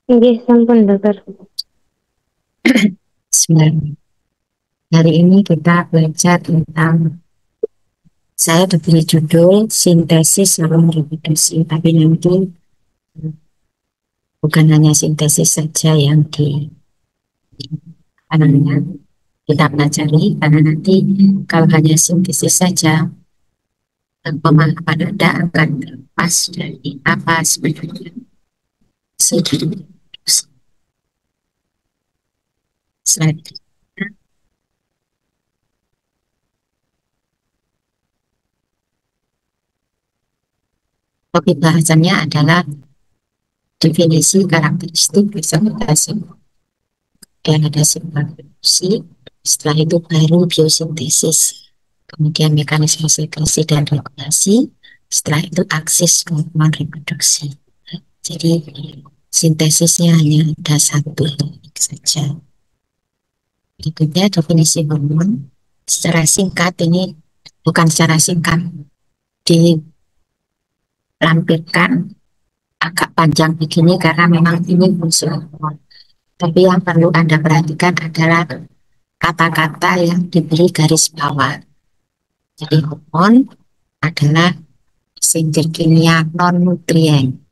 Nggih, sampun, Dokter. Sebenarnya, hari ini kita belajar tentang, saya diberi judul sintesis sama reproduksi, tapi nanti bukan hanya sintesis saja yang apa namanya, kita pelajari, karena nanti kalau hanya sintesis saja, pemahaman Anda akan terlepas dari apa sebenarnya sintesis. Selanjutnya, topik bahasannya adalah definisi karakteristik fermentasi. Dan ada simpul reproduksi, setelah itu baru biosintesis, kemudian mekanisme sekresi dan regulasi, setelah itu aksis hormon reproduksi. Jadi sintesisnya hanya ada satu saja. Berikutnya definisi hormon. Secara singkat, ini bukan secara singkat, dilampirkan agak panjang begini karena memang ini unsur hormon. Tapi yang perlu Anda perhatikan adalah kata-kata yang diberi garis bawah. Jadi hormon adalah sumber kimia non nutrien,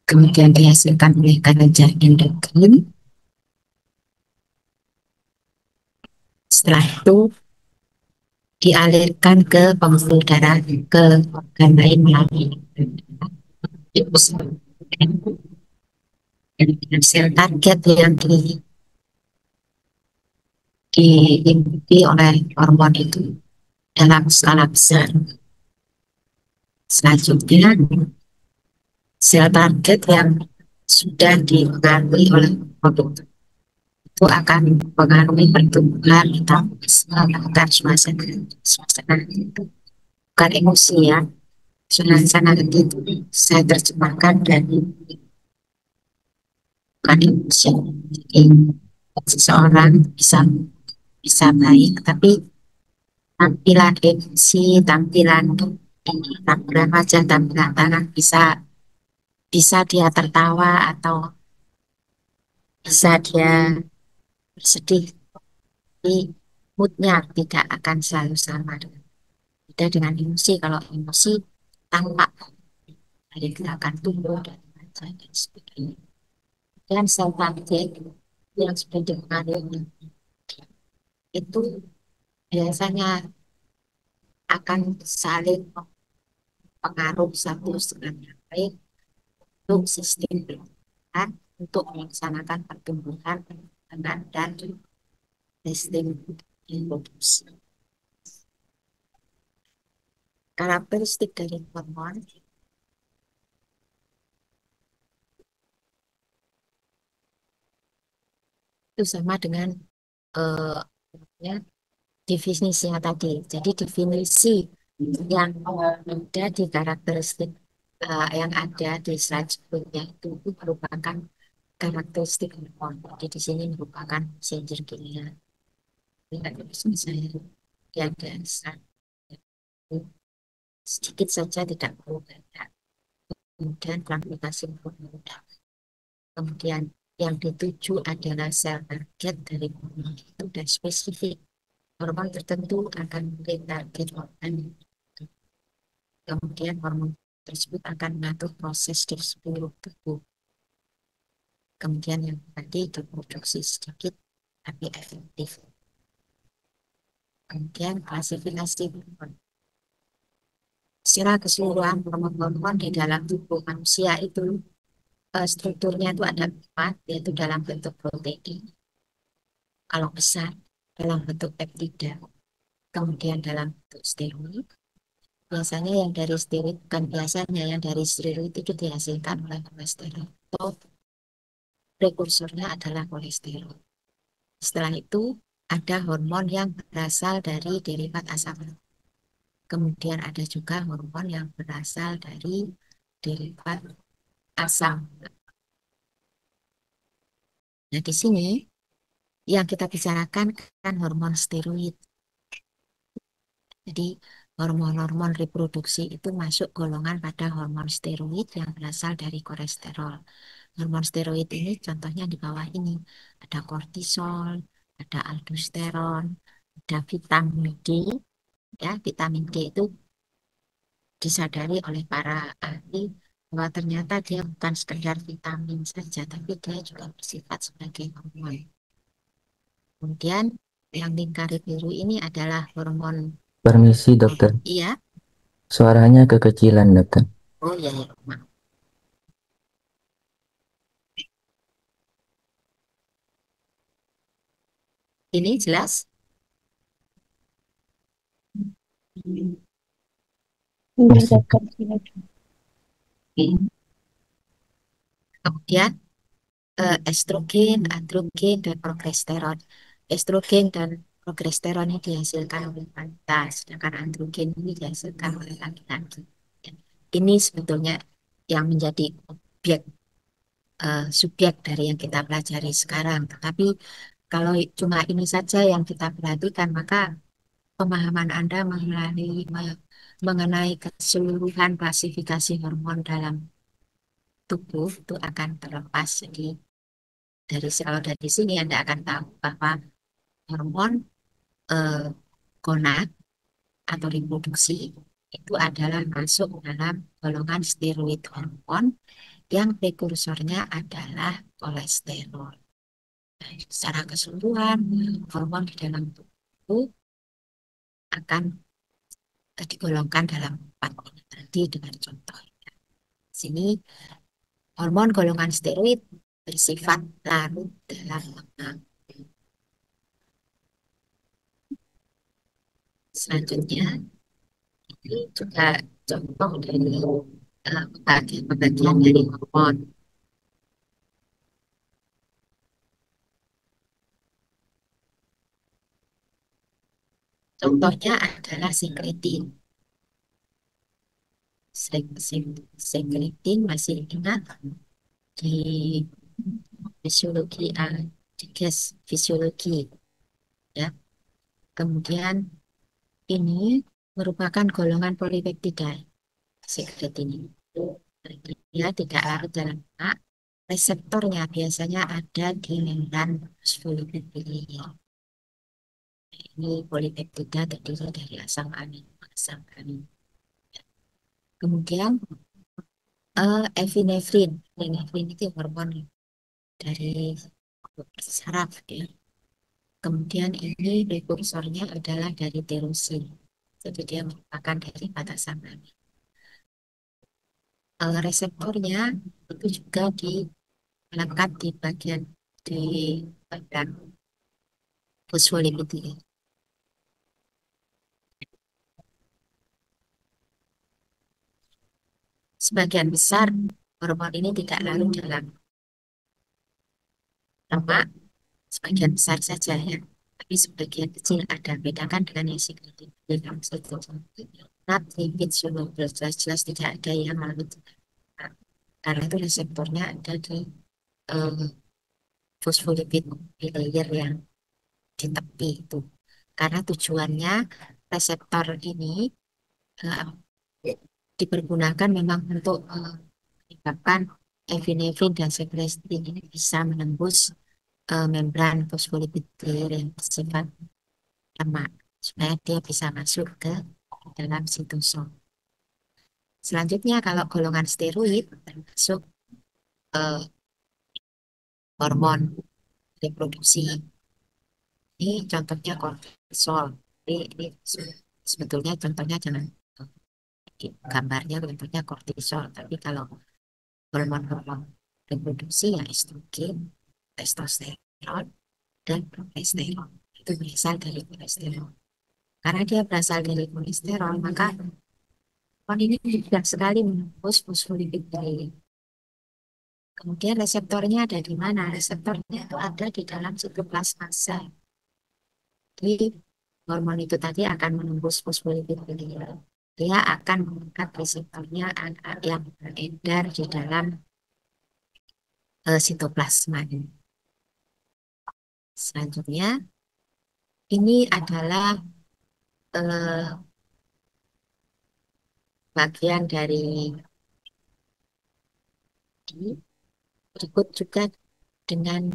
kemudian dihasilkan oleh kelenjar endokrin. Setelah itu dialirkan ke pembuluh darah, ke organ lain melalui sel target yang diikuti oleh hormon itu dalam skala besar. Selanjutnya, sel target yang sudah dipengaruhi oleh hormon itu akan mempengaruhi pertumbuhan akan suasana itu bukan emosi ya, suasana itu saya terjemahkan dari bukan emosi. Jadi, seseorang bisa bisa baik tapi tampilan emosi, tampilan wajah, tampilan tangan bisa bisa dia tertawa atau bisa dia bersedih, tapi moodnya tidak akan selalu sama. Beda dengan emosi, kalau emosi tampak dari gerakan tubuh dan wajah dan sebagainya. Dan sel target yang sudah dipengaruhi itu biasanya akan saling pengaruh satu dengan yang lain untuk sistem pertahanan, untuk melaksanakan pertumbuhan, perkembangan, dan sistem reproduksi. Karakteristik dari hormon itu sama dengan ya, definisinya tadi. Jadi definisi yang ada di karakteristik yang ada di slide sebelumnya itu merupakan karakteristik hormon. Jadi di sini merupakan senter kimia. Misalnya di ada slide sedikit saja tidak perlu banyak. Kemudian kuantifikasi hormon. Kemudian yang dituju adalah sel target dari hormon itu dan spesifik. Hormon tertentu akan memberi target organ. Kemudian hormon tersebut akan mengatur proses di seluruh tubuh. Kemudian yang tadi diproduksi sedikit tapi efektif. Kemudian klasifikasi hormon. Secara keseluruhan hormon-hormon di dalam tubuh manusia itu strukturnya itu ada empat, yaitu dalam bentuk protein. Kalau besar dalam bentuk peptida, kemudian dalam bentuk steroid. Biasanya yang dari steroid, bukan biasanya yang dari steroid itu dihasilkan oleh kolesterol. Atau prekursornya adalah kolesterol. Setelah itu ada hormon yang berasal dari derivat asam lemak. Kemudian ada juga hormon yang berasal dari derivat asam. Nah, di sini yang kita bicarakan kan hormon steroid. Jadi hormon-hormon reproduksi itu masuk golongan pada hormon steroid yang berasal dari kolesterol. Hormon steroid ini contohnya di bawah ini. Ada kortisol, ada aldosteron, ada vitamin D. Ya, vitamin D itu disadari oleh para ahli bahwa ternyata dia bukan sekedar vitamin saja, tapi dia juga bersifat sebagai hormon. Kemudian yang lingkar biru ini adalah hormon. Permisi Oh, dokter, iya. suaranya kekecilan dokter. Oh iya, ya, maaf. Ini jelas. Ini masih. Kemudian estrogen, androgen, dan progesteron. Estrogen dan progesteron ini dihasilkan oleh wanita, sedangkan androgen ini dihasilkan oleh laki-laki. Ya. Ini sebetulnya yang menjadi objek subjek dari yang kita pelajari sekarang. Tetapi kalau cuma ini saja yang kita perhatikan, maka pemahaman Anda mengenai keseluruhan klasifikasi hormon dalam tubuh itu akan terlepas. Jadi kalau dari sini Anda akan tahu bahwa hormon eh, gonad atau reproduksi itu adalah masuk dalam golongan steroid hormon yang prekursornya adalah kolesterol. Secara keseluruhan, hormon di dalam tubuh akan digolongkan dalam empat ini tadi dengan contoh. Sini hormon golongan steroid bersifat larut dalam lemak. Selanjutnya, ini juga contoh dari pembagian dari hormon. Contohnya adalah sekretin. Sekretin masih ingat di fisiologi, di gas fisiologi, ya. Kemudian ini merupakan golongan polipeptida. Sekret ini dia tidak larut dalam lemak. Reseptornya biasanya ada di membran fosfolipid biliar. Ini polipeptida terdiri dari asam amino, asam amino. Kemudian epinefrin. Epinefrin itu hormon dari saraf, ya. Kemudian ini prekursornya adalah dari tirosin. Jadi dia merupakan dari batasan amino. Reseptornya itu juga melekat di bagian di badan fosfolipid ini. Sebagian besar hormon ini tidak larut dalam lemak, sebagian besar saja, ya. Tapi sebagian kecil ada. Bedakan dengan yang signifikan saja. Not lipid soluble, jelas-jelas tidak ada yang larut. Karena itu reseptornya ada di eh, fosfolipid bilayer yang di tepi itu. Karena tujuannya reseptor ini eh, dipergunakan memang untuk menyebabkan epinefrin dan sekretin ini bisa menembus membran fosfolipid layer yang bersifat lemak supaya dia bisa masuk ke dalam sitosol. Selanjutnya kalau golongan steroid termasuk eh, hormon reproduksi. Ini contohnya kortisol. Ini sebetulnya contohnya jangan gambarnya bentuknya kortisol, tapi kalau hormon-hormon reproduksi ya estrogen, testosteron, dan progesteron itu berasal dari kolesterol. Karena dia berasal dari kolesterol, maka hormon ini mudah sekali menembus fosfolipid bilayer. Kemudian reseptornya ada di mana? Reseptornya itu ada di dalam sitoplasma sel. Jadi hormon itu tadi akan menembus fosfolipid bilayer. Dia akan mengangkat reseptornya yang beredar di dalam sitoplasma ini. Selanjutnya, ini adalah eh, bagian dari Berikut juga dengan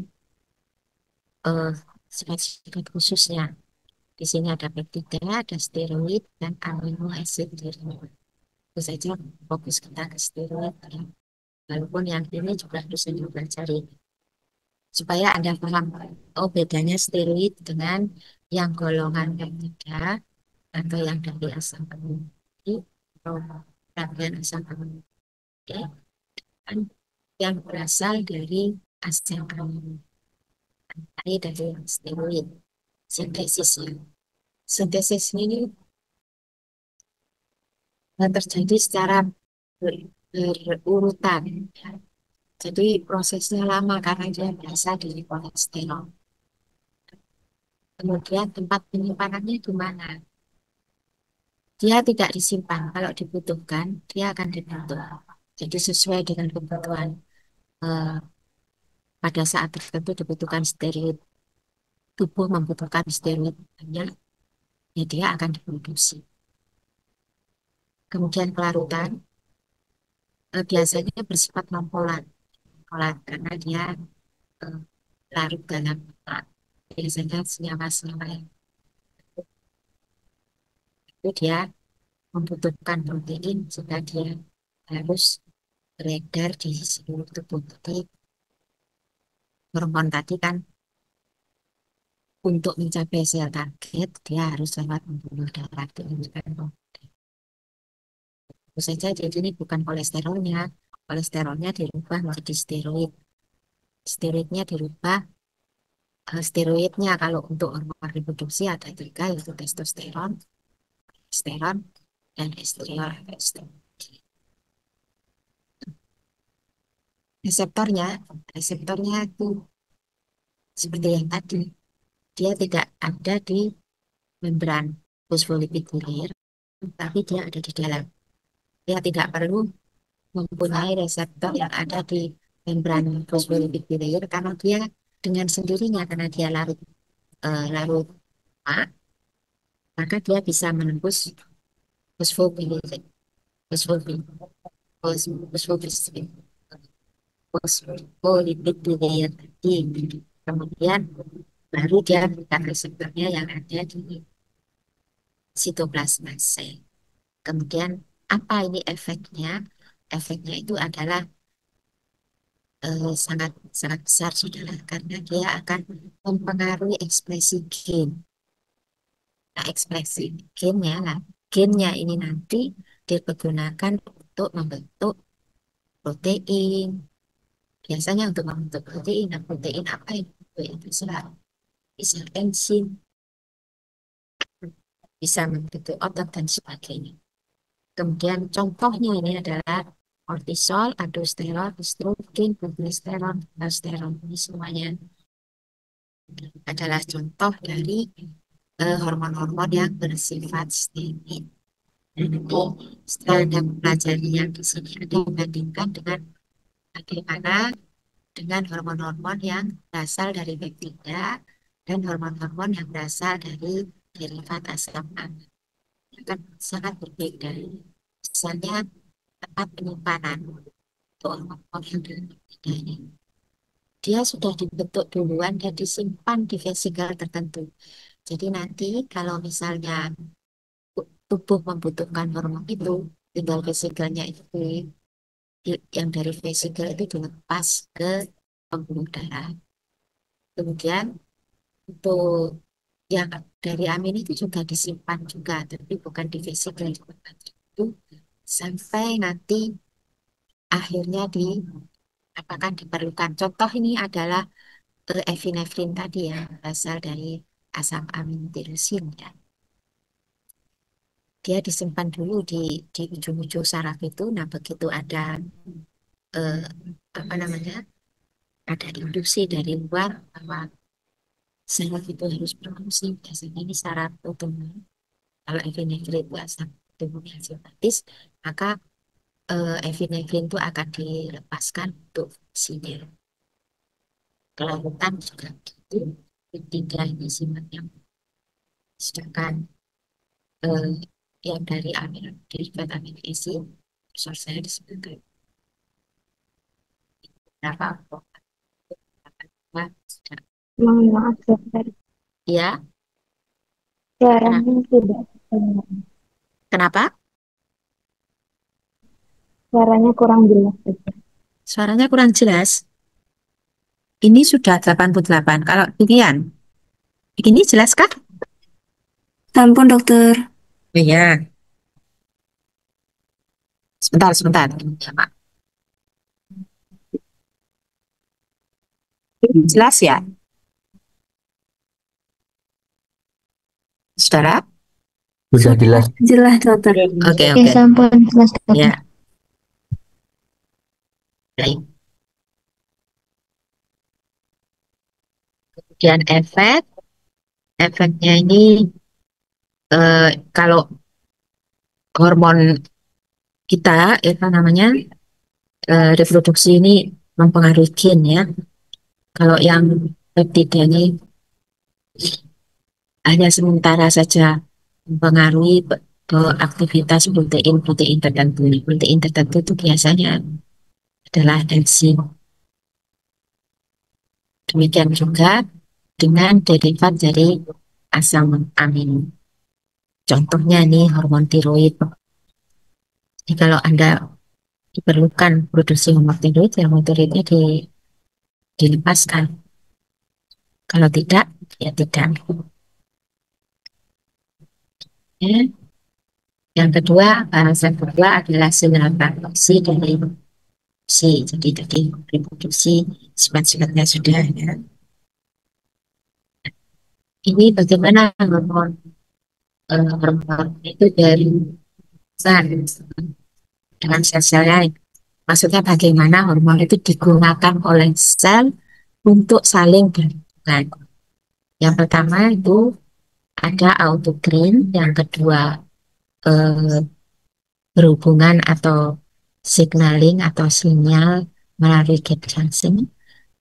eh, sifat-sifat khususnya. Di sini ada peptida, ada steroid, dan amino acid derived. Itu saja fokus kita ke steroid. Ya. Walaupun yang ini juga harus dipelajari. Supaya Anda paham, oh bedanya steroid dengan yang golongan peptida atau yang dari asam amino atau rangkaian asam amino kan yang berasal dari asam amino dari steroid sintesisnya. Sintesis ini terjadi secara berurutan. Jadi prosesnya lama karena dia biasa dari kolesterol. Kemudian tempat penyimpanannya di mana? Dia tidak disimpan. Kalau dibutuhkan, dia akan dibentuk. Jadi sesuai dengan kebutuhan. eh, Pada saat tertentu dibutuhkan steroid. Tubuh membutuhkan steroid banyak, ya dia akan diproduksi. Kemudian pelarutan biasanya bersifat non-polar. Polar karena dia eh, larut dalam lemak. Biasanya senyawa-senyawa yang itu dia membutuhkan protein sehingga dia harus beredar di seluruh tubuh. Jadi hormon tadi kan untuk mencapai sel target dia harus lewat pembuluh darah diinginkan. Tentu saja jadi ini bukan kolesterolnya. Kolesterolnya dirubah menjadi steroid. Steroidnya dirubah steroidnya kalau untuk hormon reproduksi ada tiga yaitu testosteron, progesterone, dan estriol atau estrogen. Reseptornya, reseptornya itu seperti yang tadi, dia tidak ada di membran fosfolipid bilayer, tapi dia ada di dalam. Dia tidak perlu mempunyai reseptor yang ada di membran fosfolipid bilayer karena dia dengan sendirinya karena dia larut larut lemak, maka dia bisa menembus fosfolipid fosfolipid fosfolipid fosfolipid bilayer tadi. Kemudian baru dia berikan reseptornya yang ada di sitoplasma sel. Kemudian apa ini efeknya? Efeknya itu adalah sangat sangat besar saudara karena dia akan mempengaruhi ekspresi gen. Nah, ekspresi gennya lah, gennya ini nanti dipergunakan untuk membentuk protein. Biasanya untuk membentuk protein, nah protein apa yang itu selalu bisa enzim, bisa membentuk otot dan sebagainya. Kemudian contohnya ini adalah kortisol, aldosteron, estrogen, progesteron, testosteron. Ini semuanya adalah contoh dari hormon-hormon yang bersifat steroid. Dan nanti setelah Anda mempelajari yang di sini, Anda bandingkan dengan bagaimana dengan hormon-hormon yang berasal dari peptida dan hormon-hormon yang berasal dari derivat asam amino. Akan sangat berbeda. Misalnya tempat penyimpanan untuk hormon yang berbeda ini. Dia sudah dibentuk duluan dan disimpan di vesikel tertentu. Jadi nanti kalau misalnya tubuh membutuhkan hormon itu, tinggal vesikelnya itu yang dari vesikel itu dilepas ke pembuluh darah. Kemudian untuk yang dari amin itu juga disimpan juga, tapi bukan di vesikel di tempat itu sampai nanti akhirnya apakah diperlukan. Contoh ini adalah epinefrin tadi ya, berasal dari asam amin tirosin ya. Dia disimpan dulu di ujung-ujung saraf itu. Nah, begitu ada eh, apa namanya, ada induksi dari luar bahwa saraf itu harus berfungsi. Biasanya ini saraf otonom. Kalau epinefrin itu asam dominan simpatis, maka epinefrin itu akan dilepaskan untuk fungsinya. Kelautan juga gitu. Ketiga ini sifatnya sedangkan eh, yang dari amino derivat amino asid, source saya disebutkan berapa Mohon maaf dokter, ya. Kenapa? suaranya tidak terdengar. Kenapa? Suaranya kurang jelas dokter. Suaranya kurang jelas. Ini sudah 88. Kalau demikian, ini jelas kah? Ampun dokter. Iya. Sebentar, sebentar. Ya, Pak. Ini jelas ya, saudara? Sudah jelas. Jelas dokter. Oke, Ya oke. ampun, jelas dokter. Ya, baik. Kemudian efeknya ini kalau hormon kita, apa namanya, reproduksi ini mempengaruhi gen ya. Kalau yang peptida ini hanya sementara saja mempengaruhi aktivitas protein-protein tertentu. Protein tertentu itu biasanya adalah enzim. Demikian juga dengan derivat dari asam amino. Contohnya nih hormon tiroid. Jadi kalau Anda diperlukan produksi hormon tiroidnya dilepaskan. Kalau tidak, ya tidak. Ya. Yang kedua, alasan kedua adalah sinyal produksi dari si. Jadi tadi reproduksi sifat-sifatnya sudah ya. Ini bagaimana hormon itu dari sel dengan sel-sel lain. Maksudnya bagaimana hormon itu digunakan oleh sel untuk saling berhubungan. Yang pertama itu ada autokrin, yang kedua eh, berhubungan atau signaling atau sinyal melalui gap junction.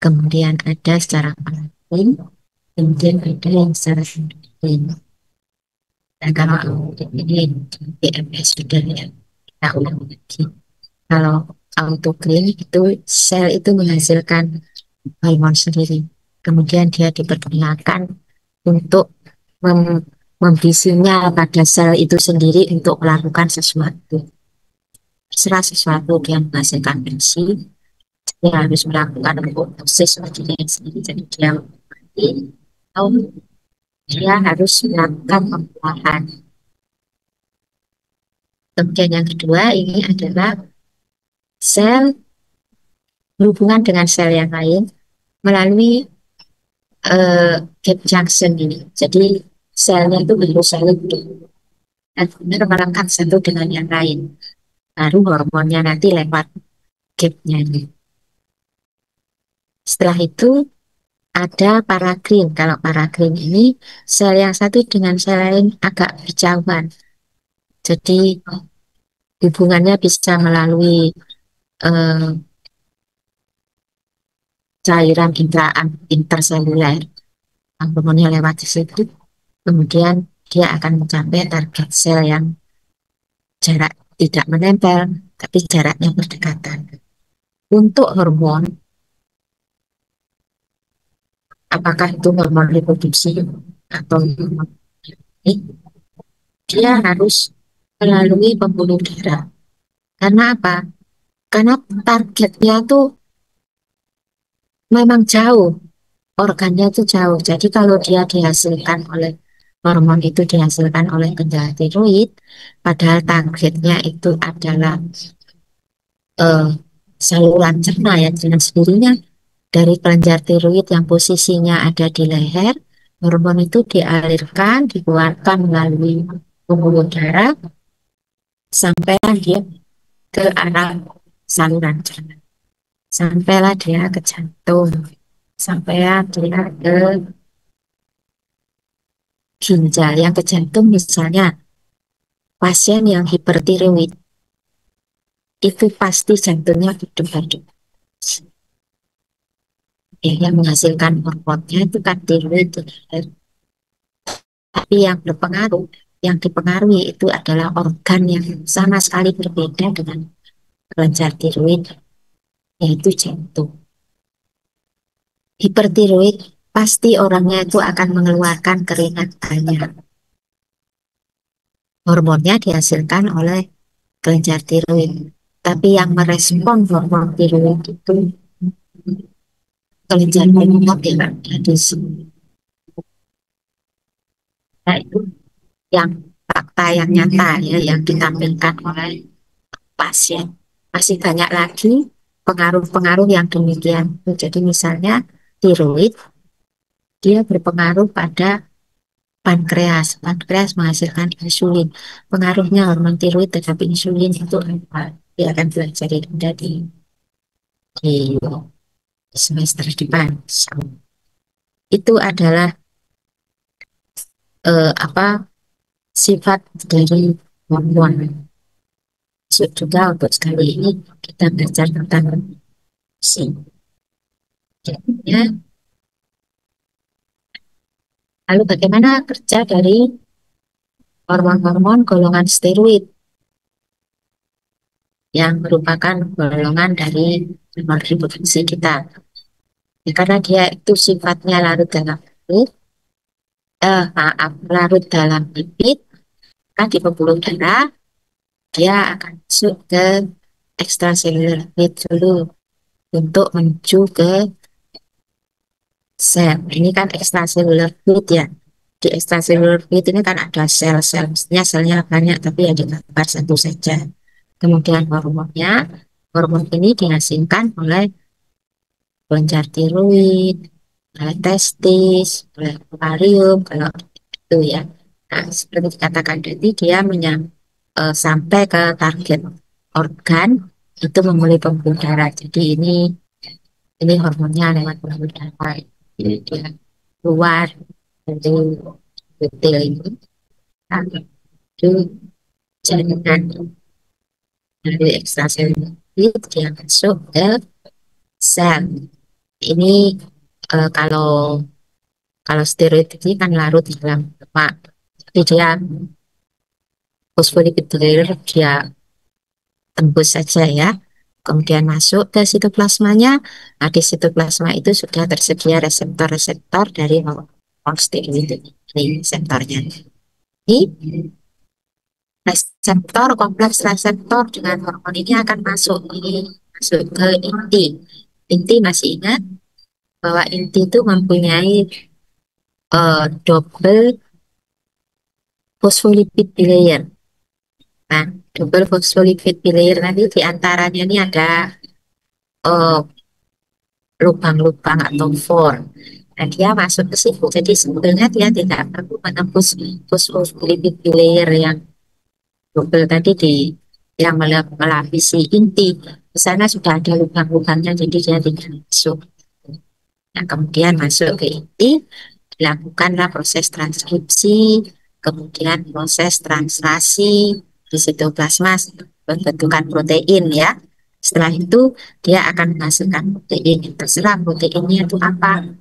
Kemudian ada secara paraklin, kemudian ada yang secara endokrin. Dan kalau ini DMS sudah ya, kita ulang lagi. Kalau autokrin itu sel itu menghasilkan hormon sendiri. Kemudian dia dipergunakan untuk memberi sinyal pada sel itu sendiri untuk melakukan sesuatu. Setelah sesuatu dia menghasilkan enzim, dia harus melakukan proses pada diri sendiri. Jadi dia mati, atau dia harus melakukan pembuahan. Kemudian yang kedua ini adalah sel berhubungan dengan sel yang lain melalui gap junction ini. Jadi selnya itu bentuk sel itu dan kemudian melengkap satu dengan yang lain. Baru hormonnya nanti lewat gapnya ini. Setelah itu ada paragreen. Kalau paragreen ini sel yang satu dengan sel lain agak berjauhan. Jadi hubungannya bisa melalui eh, cairan interseluler. Hormonnya lewat di situ. Kemudian dia akan mencapai target sel yang jarak tidak menempel, tapi jaraknya berdekatan. Untuk hormon, apakah itu hormon reproduksi atau hormon ini, dia harus melalui pembuluh darah. Karena apa? Karena targetnya tuh memang jauh, organnya itu jauh. Jadi kalau dia dihasilkan oleh hormon itu dihasilkan oleh kelenjar tiroid, padahal targetnya itu adalah eh, saluran cerna ya dengan sendirinya dari kelenjar tiroid yang posisinya ada di leher, hormon itu dialirkan, dikeluarkan melalui pembuluh darah sampai dia ke arah saluran cerna. Sampailah dia ke jantung, sampai dia ke ginjal. Yang ke jantung misalnya pasien yang hipertiroid itu pasti jantungnya hidup-hidup. Yang menghasilkan hormonnya itu kan tiroid. Tapi yang berpengaruh, yang dipengaruhi itu adalah organ yang sama sekali berbeda dengan kelenjar tiroid, yaitu jantung. hipertiroid, pasti orangnya itu akan mengeluarkan keringat banyak. Hormonnya dihasilkan oleh kelenjar tiroid. Tapi yang merespon hormon tiroid itu kelenjar otot yang ada di sini. Nah, itu yang fakta yang nyata ya yang ditampilkan oleh pasien. Masih banyak lagi pengaruh-pengaruh yang demikian. Jadi misalnya tiroid dia berpengaruh pada pankreas. Pankreas menghasilkan insulin. Pengaruhnya hormon tiroid terhadap insulin itu apa? Dia akan belajar di semester depan. Itu adalah apa sifat dari hormon. Juga untuk sekali ini kita belajar tentang si. Ya. Lalu bagaimana kerja dari hormon-hormon golongan steroid yang merupakan golongan dari hormon reproduksi kita. Ya, karena dia itu sifatnya larut dalam lipid, larut dalam lipid, kan di pembuluh darah, dia akan masuk ke extracellular fluid dulu untuk menuju ke sel. Ini kan extracellular fluid ya. Di extracellular fluid ini kan ada sel-sel, mestinya selnya banyak, tapi yang digambar satu saja. Kemudian hormonnya, hormon ini dihasilkan oleh kelenjar tiroid, oleh testis, oleh ovarium, kalau itu ya. Nah, seperti dikatakan tadi, dia sampai ke target organ itu melalui pembuluh darah. Jadi ini hormonnya lewat pembuluh darah. Jadi dia keluar dari butil ini, nah, itu jaringan dari ekstraseluler dia masuk ke sel. Ini kalau kalau steroid ini kan larut di dalam lemak. Jadi dia fosfolipid bilayer dia tembus saja ya. Kemudian masuk ke sitoplasmanya. Nah, di sitoplasma itu sudah tersedia reseptor-reseptor dari hormon steroid ini reseptornya. Ini reseptor kompleks reseptor dengan hormon ini akan masuk ke inti. Inti masih ingat bahwa inti itu mempunyai double phospholipid bilayer. Nah, double phospholipid bilayer nanti diantaranya ini ada uh, lubang-lubang atau pore. Nah, dia masuk ke situ. Jadi sebetulnya dia tidak perlu menembus phospholipid bilayer yang double tadi yang melapisi inti. Di sana sudah ada lubang-lubangnya, jadi dia tidak masuk. Nah, kemudian masuk ke inti, dilakukanlah proses transkripsi, kemudian proses translasi di sitoplasma pembentukan protein ya. Setelah itu dia akan menghasilkan protein. Terserah proteinnya itu apa.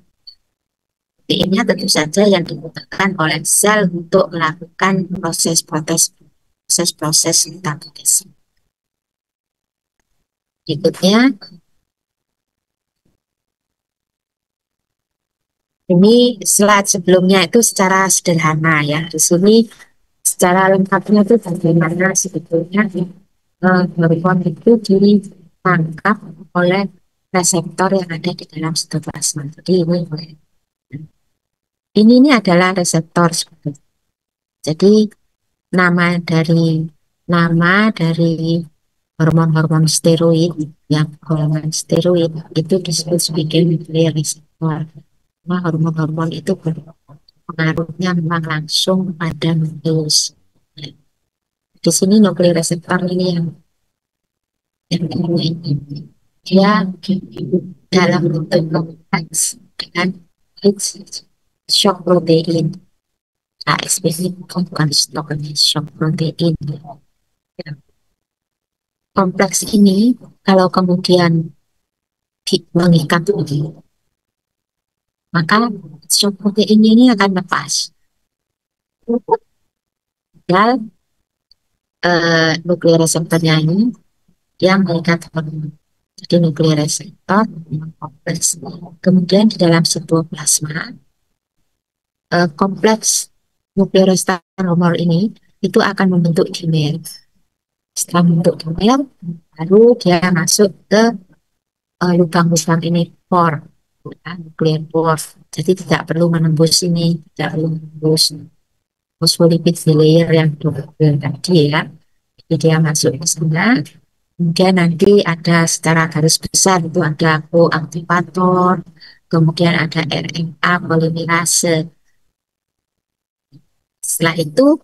Proteinnya tentu saja yang dibutuhkan oleh sel untuk melakukan proses-proses metabolisme. Berikutnya, ini slide sebelumnya itu secara sederhana ya. Di sini secara lengkapnya itu bagaimana sebetulnya hormon itu ditangkap oleh reseptor yang ada di dalam sitoplasma. Jadi ini adalah reseptor sebetulnya. Jadi nama dari hormon-hormon steroid yang golongan steroid itu disebut sebagai nuclear receptor. Nah, hormon-hormon itu pengaruhnya memang langsung pada nukleus. Di sini nuklear reseptor ini dia dalam bentuk kompleks dengan shock protein. ASP ini bukan shock protein. Kompleks ini kalau kemudian mengikat maka shock protein ini akan lepas. Dan nuklear reseptornya ini yang mengikat hormon. Jadi nuklear reseptor kompleks. Kemudian di dalam sitoplasma kompleks nuklear reseptor ini itu akan membentuk dimer. Setelah membentuk dimer, baru dia masuk ke lubang-lubang ini pore, nuklear pore. Jadi tidak perlu menembus ini, tidak perlu menembus fosfolipid layer yang double tadi ya. Jadi dia masuk ke sana. Kemudian nanti ada secara garis besar itu ada koaktivator, kemudian ada RNA polimerase. Setelah itu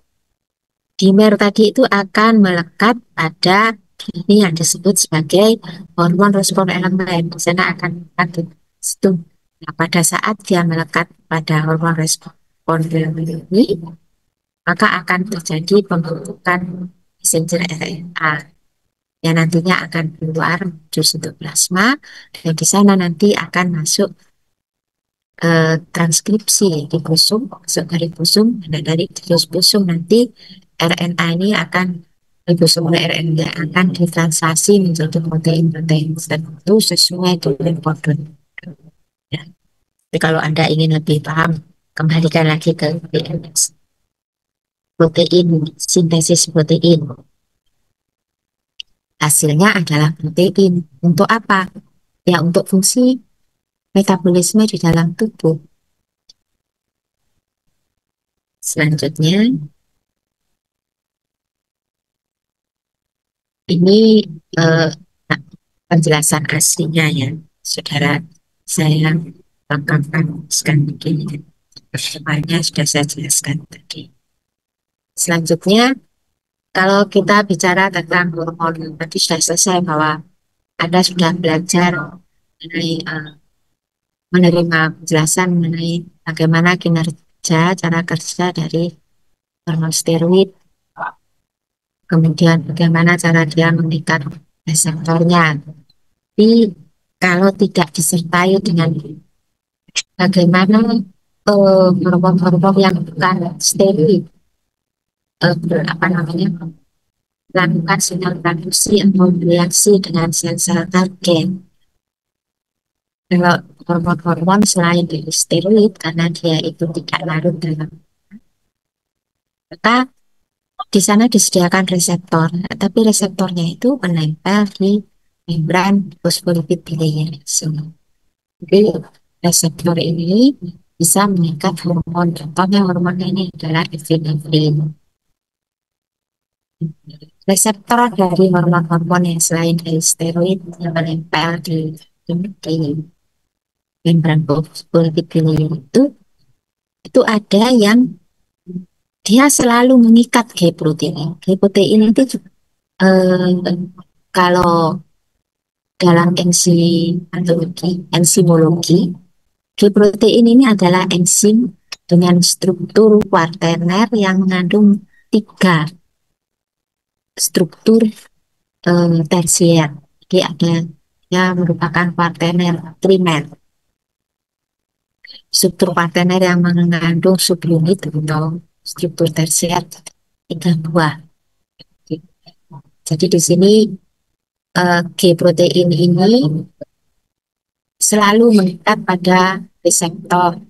dimer tadi itu akan melekat pada ini yang disebut sebagai hormon respon elemen. Di sana akan melekat di situ. Nah, pada saat dia melekat pada hormon respon elemen ini, maka akan terjadi pembentukan messenger RNA yang nantinya akan keluar menuju sitoplasma, dan di sana nanti akan masuk transkripsi di ribosom, masuk ke ribosom, dan dari ribosom nanti RNA ini akan ribosom RNA akan ditranslasi menjadi protein-protein tertentu sesuai dengan kodon. Ya. Jadi kalau Anda ingin lebih paham, kembalikan lagi ke PNS. Protein, sintesis protein. Hasilnya adalah protein. Untuk apa? Ya, untuk fungsi metabolisme di dalam tubuh. Selanjutnya, ini nah, penjelasan aslinya ya, saudara. Saya lengkapkan sekali begini. Semuanya sudah saya jelaskan tadi. Selanjutnya, kalau kita bicara tentang hormon, tadi sudah selesai bahwa Anda sudah belajar mengenai menerima penjelasan mengenai bagaimana kinerja, cara kerja dari hormon steroid, kemudian bagaimana cara dia mengikat reseptornya. Tapi kalau tidak disertai dengan bagaimana hormon-hormon yang bukan steroid, apa namanya, melakukan sinyal transduksi atau reaksi dengan sel-sel target. Kalau hormon-hormon selain dari steroid, karena dia itu tidak larut dalam, maka di sana disediakan reseptor, tapi reseptornya itu menempel di membran fosfolipid bilayer. Jadi reseptor ini bisa mengikat hormon. Contohnya hormon ini adalah epinefrin. Reseptor dari hormon-hormon yang selain dari steroid yang menempel di membran fosfolipid bilayer itu ada yang dia selalu mengikat G protein. G protein itu kalau dalam enzimologi, G protein ini adalah enzim dengan struktur kuaterner yang mengandung 3 struktur tersier. Jadi ada yang merupakan kuaterner primer. Struktur kuaterner yang mengandung subunit atau struktur tersier 3 buah. Jadi di sini G protein ini selalu mengikat pada reseptor.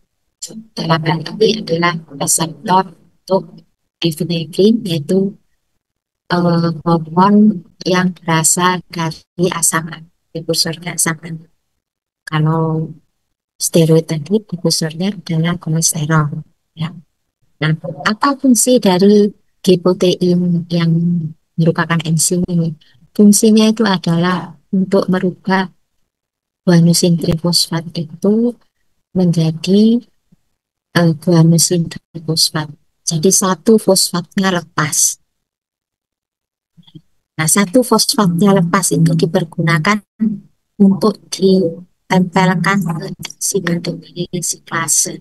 Dalam hal ini adalah reseptor untuk epinefrin, yaitu hormon yang berasal dari asam prekursornya asam. Kalau steroid tadi prekursornya adalah kolesterol. Ya. Nah, apa fungsi dari G protein yang merupakan enzim ini? Fungsinya itu adalah untuk merubah guanosin trifosfat itu menjadi guanosin trifosfat. Jadi satu fosfatnya lepas. Nah, satu fosfatnya lepas itu dipergunakan untuk ditempelkan ke adenin siklase.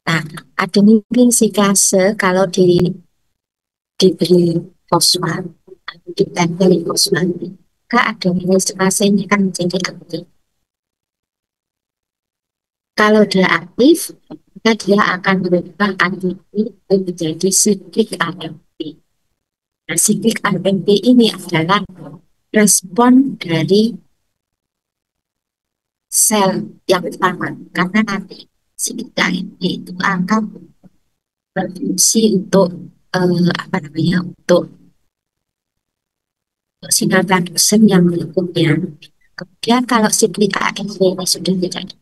Nah, adenin siklase kalau diberi fosfat, ditempel fosfat, maka adenin siklase ini kan menjadi aktif. Kalau dia aktif, maka dia akan berubah ATP menjadi siklik AMP. Nah, siklik AMP ini adalah respon dari sel yang utama, karena nanti si KMP itu akan berfungsi untuk apa namanya, untuk sinyal transduction yang berikutnya. Kemudian kalau siklik AMP ini sudah tidak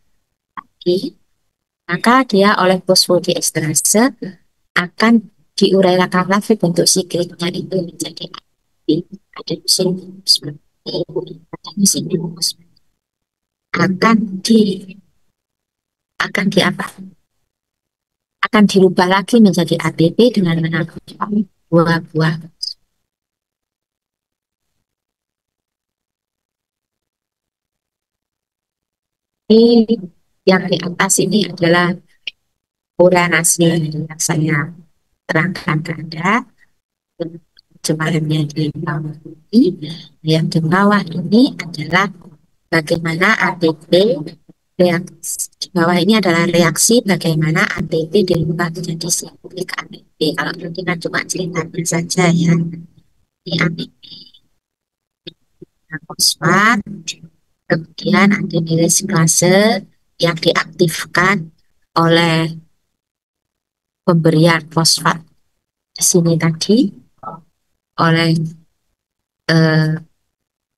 lagi, maka dia oleh fosfodiesterase akan diuraikan lagi bentuk sikliknya itu menjadi AMP. Ada di sini seperti ada di sini akan di apa? Akan dirubah lagi menjadi ATP dengan menambah buah-buah. Ini yang di atas ini adalah uranasi yang saya terangkan ke Anda. Terjemahannya di bawah ini. Yang di bawah ini adalah bagaimana ATP reaksi. Di bawah ini adalah reaksi bagaimana ATP dirubah menjadi siklik ATP. Kalau nanti kan cuma ceritanya saja ya. Ini ATP fosfat, kemudian adenilase yang diaktifkan oleh pemberian fosfat di sini tadi oleh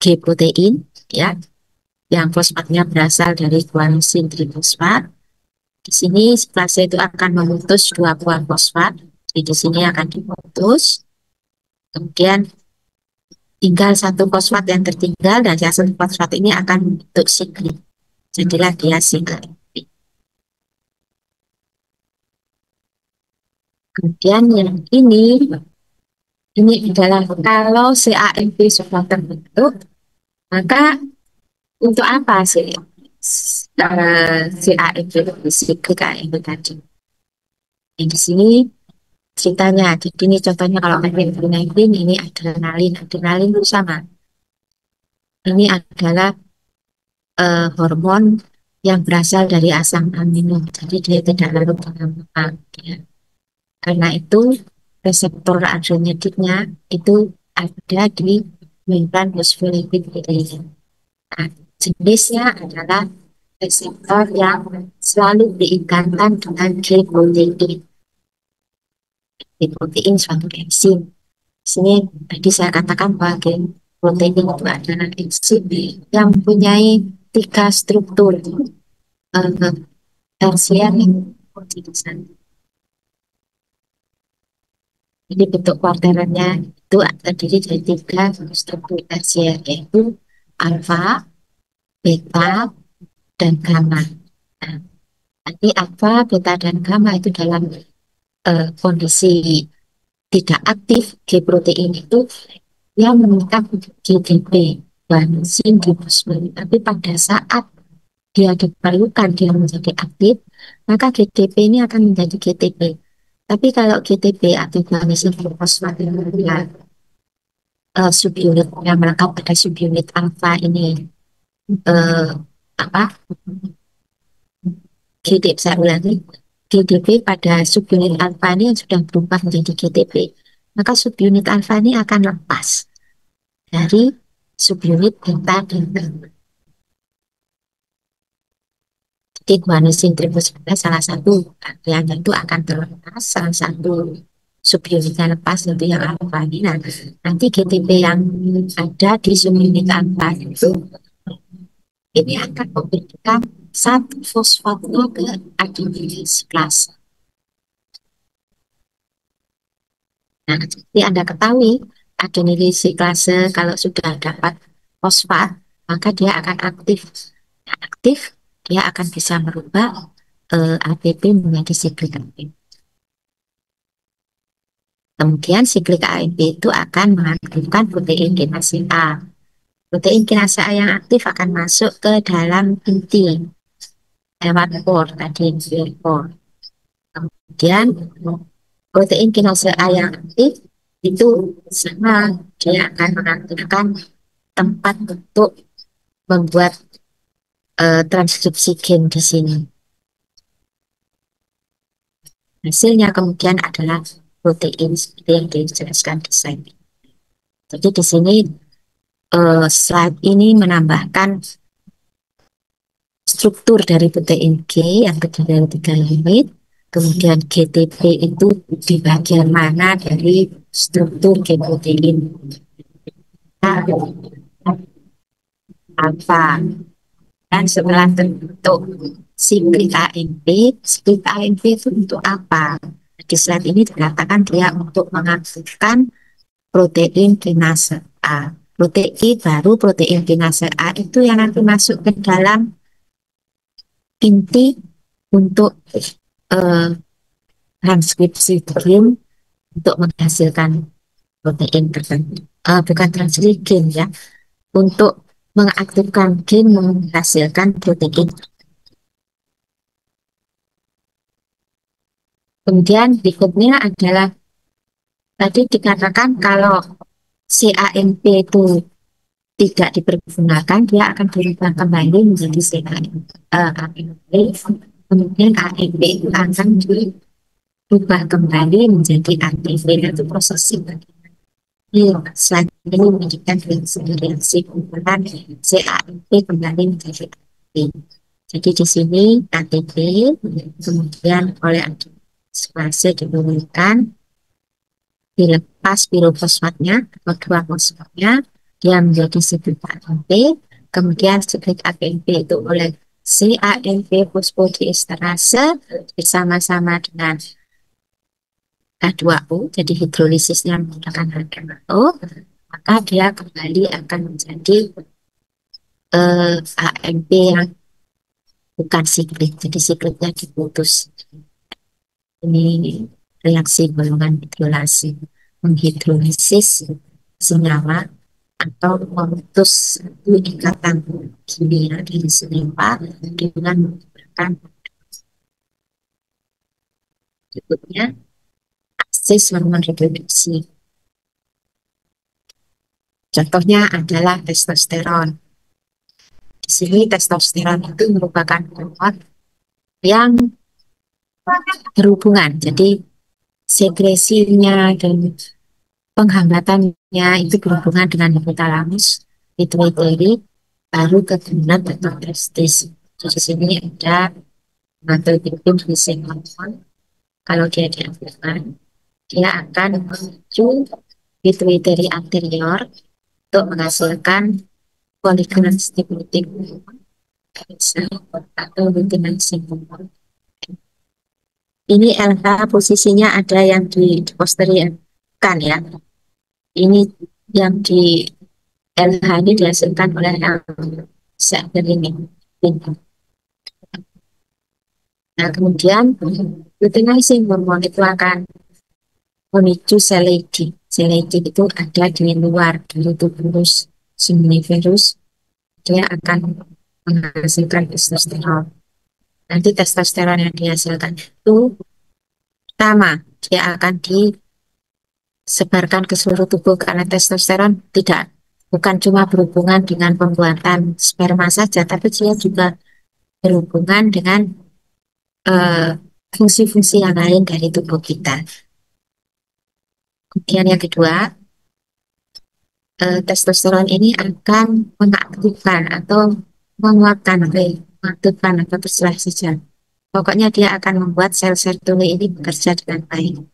G protein ya, yang fosfatnya berasal dari guanosin trifosfat. Di sini fase itu akan memutus dua buah fosfat, jadi di sini akan diputus, kemudian tinggal satu fosfat yang tertinggal dan satu fosfat ini akan membentuk siklik, jadilah dia siklik. Kemudian yang ini adalah kalau CAMP sudah terbentuk, maka untuk apa sih CAMP siklik AMP tadi? Yang di sini ceritanya, jadi ini contohnya kalau epinefrin ini adrenalin itu sama. Ini adalah hormon yang berasal dari asam amino, jadi dia tidak larut dalam lemak. Ya. Karena itu reseptor adrenergiknya itu ada di membran fosfolipid ini. Nah, jenisnya adalah reseptor yang selalu diikatkan dengan G protein. G protein suatu enzim. Di sini tadi saya katakan bahwa G protein itu adalah enzim yang mempunyai 3 struktur tersier. Jadi bentuk kuarterannya itu terdiri dari 3 struktur tersier, yaitu alfa, beta, dan gamma. Nah, nanti alfa, beta, dan gamma itu dalam kondisi tidak aktif, G protein itu yang mengikat GTP, guanosin trifosfat. Tapi pada saat dia diperlukan, dia menjadi aktif, maka GTP ini akan menjadi GTP. Tapi kalau GTP atau guanosin trifosfat yang subunit yang melekat pada subunit alfa ini apa? GTP, saya ulangi, GTP pada subunit alfa ini yang sudah berubah menjadi GTP, maka subunit alfa ini akan lepas dari subunit beta dan gamma. Jadi guanosin trifosfat salah satu bagiannya itu akan terlepas, salah satu subunitnya lepas, itu yang alfa ini. Nah, nanti GTP yang ada di subunit alfa itu ini akan memberikan satu fosfatnya ke adenilase klase. Nah, seperti Anda ketahui, adenilase klase kalau sudah dapat fosfat, maka dia akan aktif. Nah, aktif, dia akan bisa merubah ATP menjadi siklik AMP. Kemudian siklik AMP itu akan mengaktifkan protein kinase A. Protein kinase A yang aktif akan masuk ke dalam inti lewat pore tadi, pore. Kemudian protein kinase A yang aktif itu sama, dia akan mengaktifkan tempat untuk membuat transkripsi gen di sini. Hasilnya kemudian adalah protein seperti yang dijelaskan di slide. Jadi di sini slide ini menambahkan struktur dari protein G yang terdiri dari 3 unit, kemudian GTP itu di bagian mana dari struktur G protein. Nah, apa? Dan setelah terbentuk siklik AMP itu untuk apa? Di slide ini dikatakan dia untuk mengaktifkan protein kinase A. Protein baru protein kinase A itu yang nanti masuk ke dalam inti untuk transkripsi gen untuk menghasilkan protein tertentu. Bukan transkripsi gen ya, untuk mengaktifkan gen menghasilkan protein. Kemudian berikutnya adalah tadi dikatakan kalau CAMP itu tidak dipergunakan, dia akan berubah kembali menjadi CAMP. Kemudian AMP itu akan berubah kembali menjadi ATP. Itu proses slide ini menunjukkan reaksi kumpulan CAMP kembali menjadi ATP. Jadi di sini ATP kemudian oleh fase diturunkan, dilepas pirofosfatnya atau 2-fosfatnya, dia menjadi siklik AMP, kemudian siklik AMP itu oleh CAMP fosfodiesterase bersama-sama dengan H2O, jadi hidrolisisnya menggunakan H2O, maka dia kembali akan menjadi AMP yang bukan siklik, jadi sikliknya diputus. Ini reaksi golongan hidrolase, menghidrolisis senyawa atau memutus satu ikatan kimia dari senyawa dengan menggunakan berikutnya akses hormon reproduksi. Contohnya adalah testosteron. Di sini testosteron itu merupakan hormon yang berhubungan, jadi sekresinya dan penghambatannya itu berhubungan dengan hipotalamus, pituitary, baru ke gunat atau testis. Di sini ada gonadotropin releasing hormone. Kalau dia diaktifkan, dia akan memicu pituitary anterior untuk menghasilkan follicular stimulating hormone atau luteinizing hormone. Ini LH posisinya ada yang di posterior kan ya. Ini yang di LH ini dihasilkan oleh yang ini. Nah, kemudian luteinizing hormone itu akan memicu sel Leydig. Sel Leydig itu ada di luar dari tubuus seminiferus. Dia akan menghasilkan testosteron. Nanti testosteron yang dihasilkan itu pertama dia akan disebarkan ke seluruh tubuh karena testosteron bukan cuma berhubungan dengan pembuatan sperma saja, tapi dia juga berhubungan dengan fungsi-fungsi yang lain dari tubuh kita. Kemudian yang kedua, testosteron ini akan mengaktifkan atau mengaktifkan atau terserah saja. Pokoknya dia akan membuat sel-sel tuli ini bekerja dengan baik.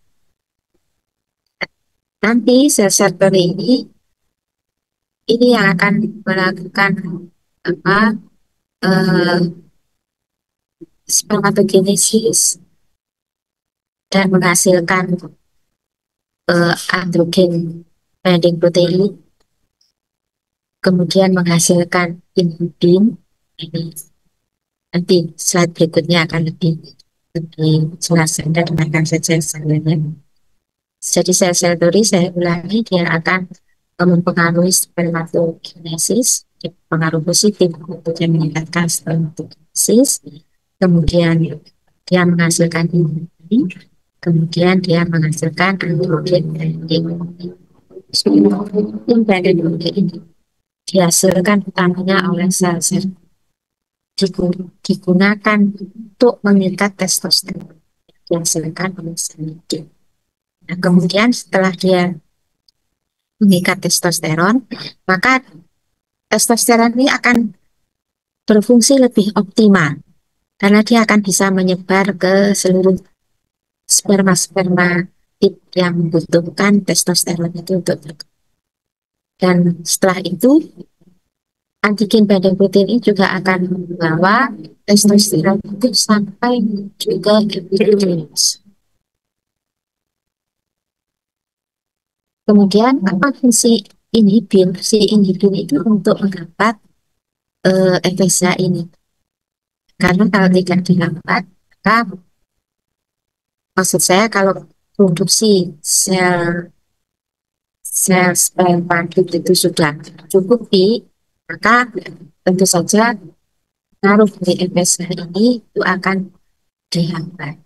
Nanti sel-sel tuli ini yang akan melakukan spermatogenesis dan menghasilkan androgen binding protein, kemudian menghasilkan inhibin. Ini nanti slide berikutnya akan lebih jelas, Anda dengarkan saja sebenarnya. Jadi sel-sel tuli, saya ulangi, dia akan mempengaruhi spermatogenesis, pengaruh positif untuk meningkatkan spermatogenesis, kemudian dia menghasilkan inhibin, kemudian dia menghasilkan androgen binding. Binding protein dihasilkan utamanya oleh sel-sel, digunakan untuk mengikat testosteron, dihasilkan oleh sel Leydig. Nah, kemudian setelah dia mengikat testosteron, maka testosteron ini akan berfungsi lebih optimal karena dia akan bisa menyebar ke seluruh sperma-sperma yang membutuhkan testosteron itu untuk berkembang. Dan setelah itu antigen binding protein ini juga akan membawa testosteron itu sampai juga ke epidermis. Kemudian apa fungsi inhibin? Si inhibin itu untuk menghambat FSH ini. Karena kalau tidak dihambat, maka maksud saya kalau produksi sel sperma itu sudah cukupi, maka tentu saja pengaruh dari FSH ini itu akan dihambat.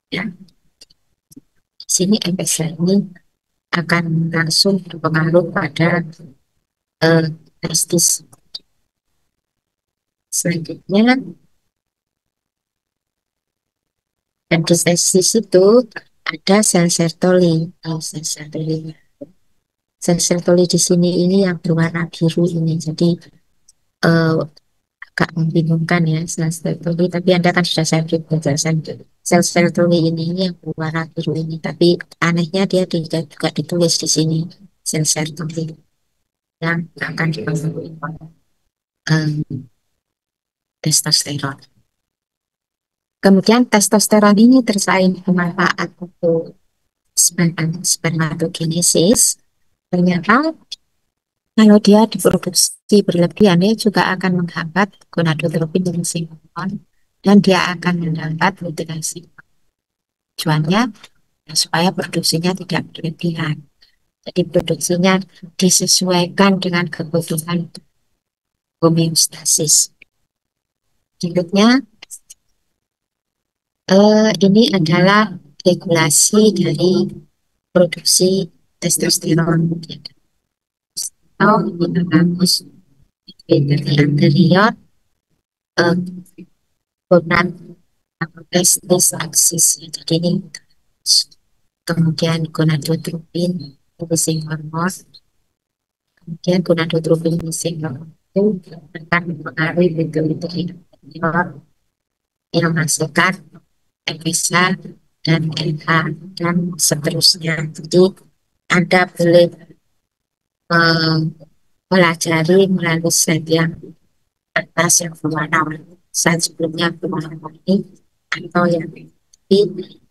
Ya. Di sini FSH ini akan langsung berpengaruh pada testis. Selanjutnya, dan di testis itu ada sel Sertoli. Sel Sertoli. Sel Sertoli di sini ini yang berwarna biru ini. Jadi agak membingungkan ya sel Sertoli. Tapi Anda kan sudah saya beri penjelasan. Sel Sertoli ini yang berwarna biru ini. Tapi anehnya dia juga ditulis di sini sel Sertoli yang akan dipengaruhi testosteron. Kemudian testosteron ini tersaing bermanfaat untuk spermatogenesis. Ternyata kalau dia diproduksi berlebihan, dia juga akan menghambat gonadotropin dan hormon, dan dia akan menghambat mutilasi. Tujuannya supaya produksinya tidak berlebihan. Jadi produksinya disesuaikan dengan kebutuhan homeostasis. Berikutnya, ini adalah regulasi dari produksi testosteron. Atau kita bagus dari anterior gonad testis aksis. Jadi ini kemudian gonadotropin releasing hormone, kemudian gonadotropin releasing hormone itu akan mempengaruhi betul-betul anterior yang menghasilkan FSH dan LH dan seterusnya. Jadi Anda boleh pelajari melalui slide yang atas yang berwarna-warni, slide sebelumnya berwarna-warni atau yang tapi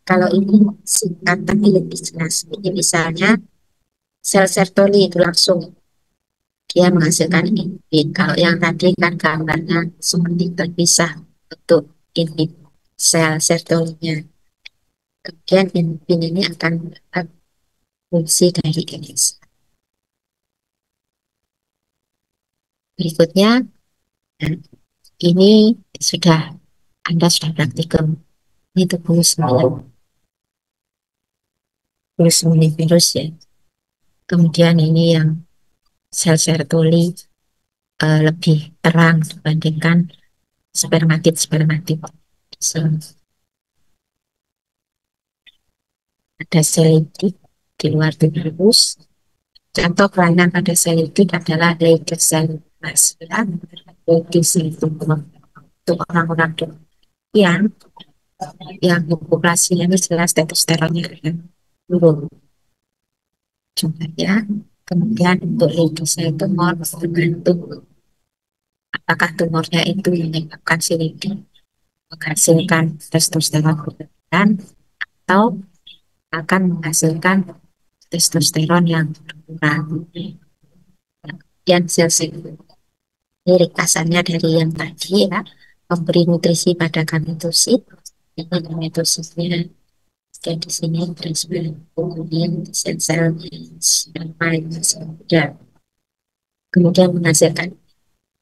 kalau ini singkat tapi lebih jelas. Ini misalnya sel Sertoli itu langsung dia menghasilkan inhibin. Kalau yang tadi kan gambarnya seperti terpisah untuk inhibin sel Sertolinya. Kemudian inhibin ini akan mendapat fungsi dari kinase. Berikutnya, ini Anda sudah praktikum. Ini tubuh sembilan virus ya. Kemudian ini yang sel Sertoli lebih terang dibandingkan spermatid. Ada seleucid di luar tubuh. Contoh kelainan pada seleucid adalah Leiter cell masculine, Leiter cell untuk orang-orang yang populasinya ini jelas testosteronnya turun. Contohnya, kemudian untuk Leiter cell tumor tergantung apakah tumornya itu menyebabkan seleucid menghasilkan testosteron berlebihan atau akan menghasilkan testosteron yang berkurang. Yang sel ini ringkasannya dari yang tadi ya, memberi nutrisi pada gametosit. Ini gametositnya dan di sini transparan, kemudian sel-sel sperma yang masih muda, kemudian menghasilkan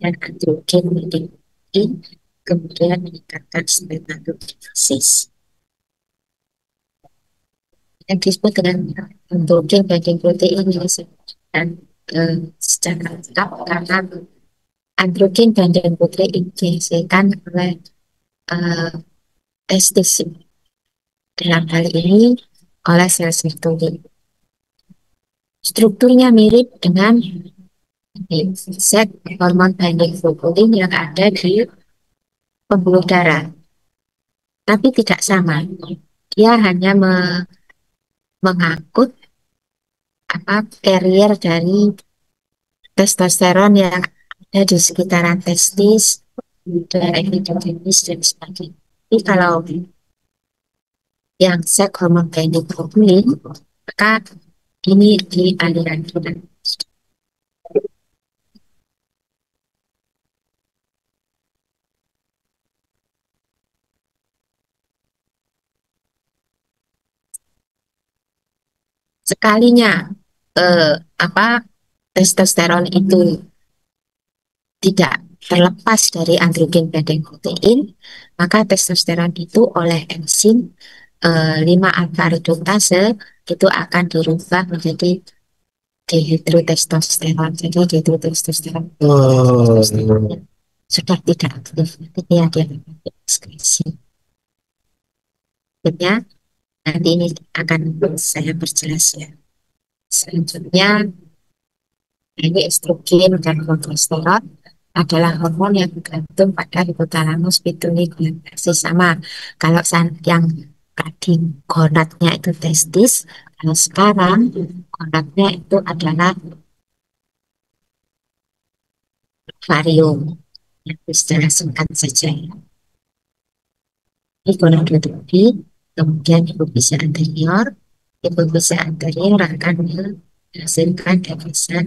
dan androgen protein, kemudian meningkatkan spermatogenesis yang disebut dengan androgen binding protein yang disebutkan secara lengkap karena androgen binding protein dihasilkan oleh testis dalam hal ini oleh sel Sertoli. Strukturnya mirip dengan Zat hormon binding globulin yang ada di pembuluh darah, tapi tidak sama. Dia hanya mengangkut carrier dari testosteron yang ada di sekitaran testis, daerah epididymis dan sebagainya. Tapi kalau yang zat hormon binding globulin, maka ini di aliran kita. Sekalinya eh, apa testosteron itu tidak terlepas dari androgen binding protein, maka testosteron itu oleh enzim 5 alfa reduktase itu akan dirubah menjadi dihidrotestosteron. Jadi dihidrotestosteron sudah tidak aktif, dia ekskresi. Selanjutnya, nanti ini akan saya perjelas ya. Selanjutnya, ini estrogen dan progesteron adalah hormon yang bergantung pada hipotalamus pituitari sama. Kalau yang tadi gonadnya itu testis, kalau sekarang gonadnya itu adalah ovarium. Yang secara singkat saja ya. Ini gonadotropin, kemudian hipofise anterior. Hipofise anterior akan menghasilkan devisa.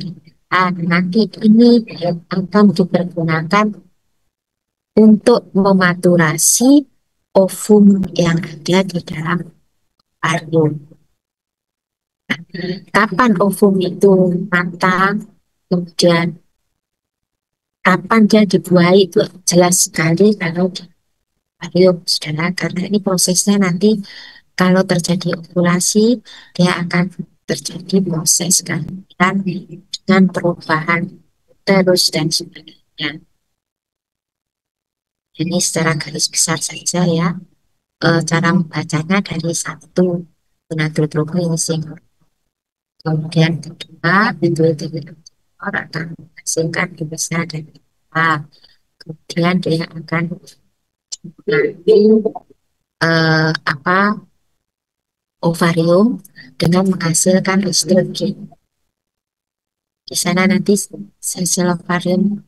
Nanti ini akan dipergunakan untuk mematurasi ovum yang ada di dalam ovarium. Kapan ovum itu matang, kemudian kapan dia dibuahi itu jelas sekali kalau di ovarium, saudara, karena ini prosesnya nanti kalau terjadi ovulasi, dia akan terjadi proses kehamilan dengan perubahan terus dan sebagainya. Ini secara garis besar saja ya. Cara membacanya dari satu gonadotropin single. Kemudian kedua, pituitary orang akan menghasilkan devisa dan A. Kemudian dia akan nanti ovarium dengan menghasilkan estrogen. Di sana nanti sel ovarium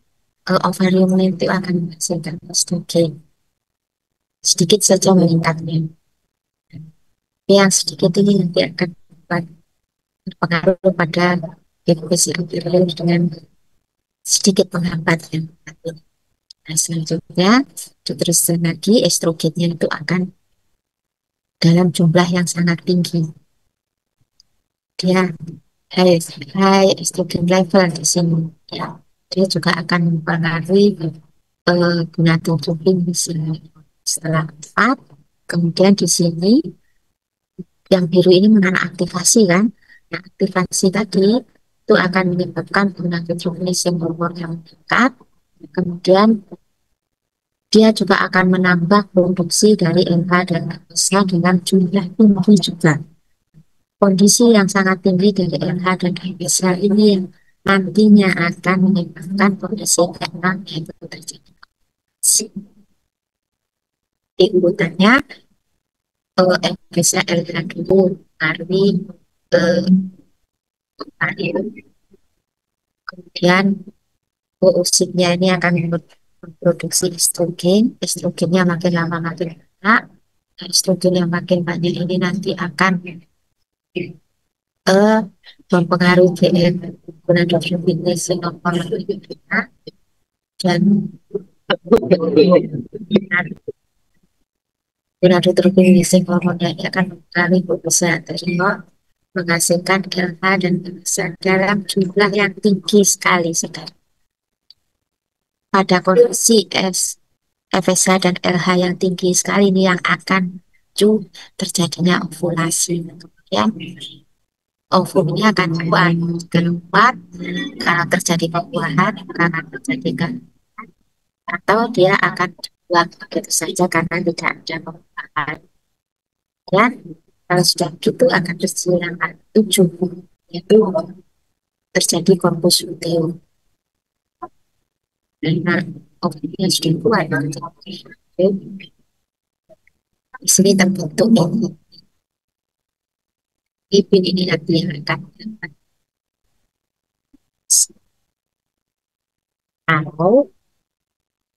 itu akan menghasilkan estrogen. Sedikit saja meningkatnya. Yang sedikit ini nanti akan berpengaruh pada hipofise anterior dengan sedikit menghambat yang satu. Nah, selanjutnya diteruskan lagi estrogennya itu akan dalam jumlah yang sangat tinggi. Dia high estrogen level di sini. Ya. Dia juga akan mempengaruhi gonadotropin di sini. Setelah 4, kemudian di sini yang biru ini menonaktivasi kan. Nah, aktivasi tadi itu akan menyebabkan gonadotropin hormon yang meningkat. Kemudian dia juga akan menambah produksi dari LH dan HBsA dengan jumlah tinggi juga. Kondisi yang sangat tinggi dari LH dan HBsA ini yang nantinya akan menyebabkan kondisi keenam yaitu terjadi. Di urutannya HBsA LH dulu, Arwi, kemudian oosiknya ini akan memproduksi estrogen. Estrogennya makin lama makin banyak. Estrogen yang makin banyak ini nanti akan mempengaruhi gonadotropin nomor 5 dan gonadotropin hormonnya ini akan mempengaruhi hipofise anterior, menghasilkan LH dan HBsA dalam jumlah yang tinggi sekali sekarang. Pada kondisi FSH dan LH yang tinggi sekali ini yang akan terjadinya ovulasi. Kemudian ovumnya akan keluar kalau terjadi pembuahan, karena terjadi kehamilan, atau dia akan dibuang begitu saja karena tidak ada pembuahan. Dan kalau sudah gitu akan terjadi yang 7, yaitu terjadi corpus luteum. karena obatnya sudah kuat. Di sini terbentuk ipin ini nanti yang akan kalau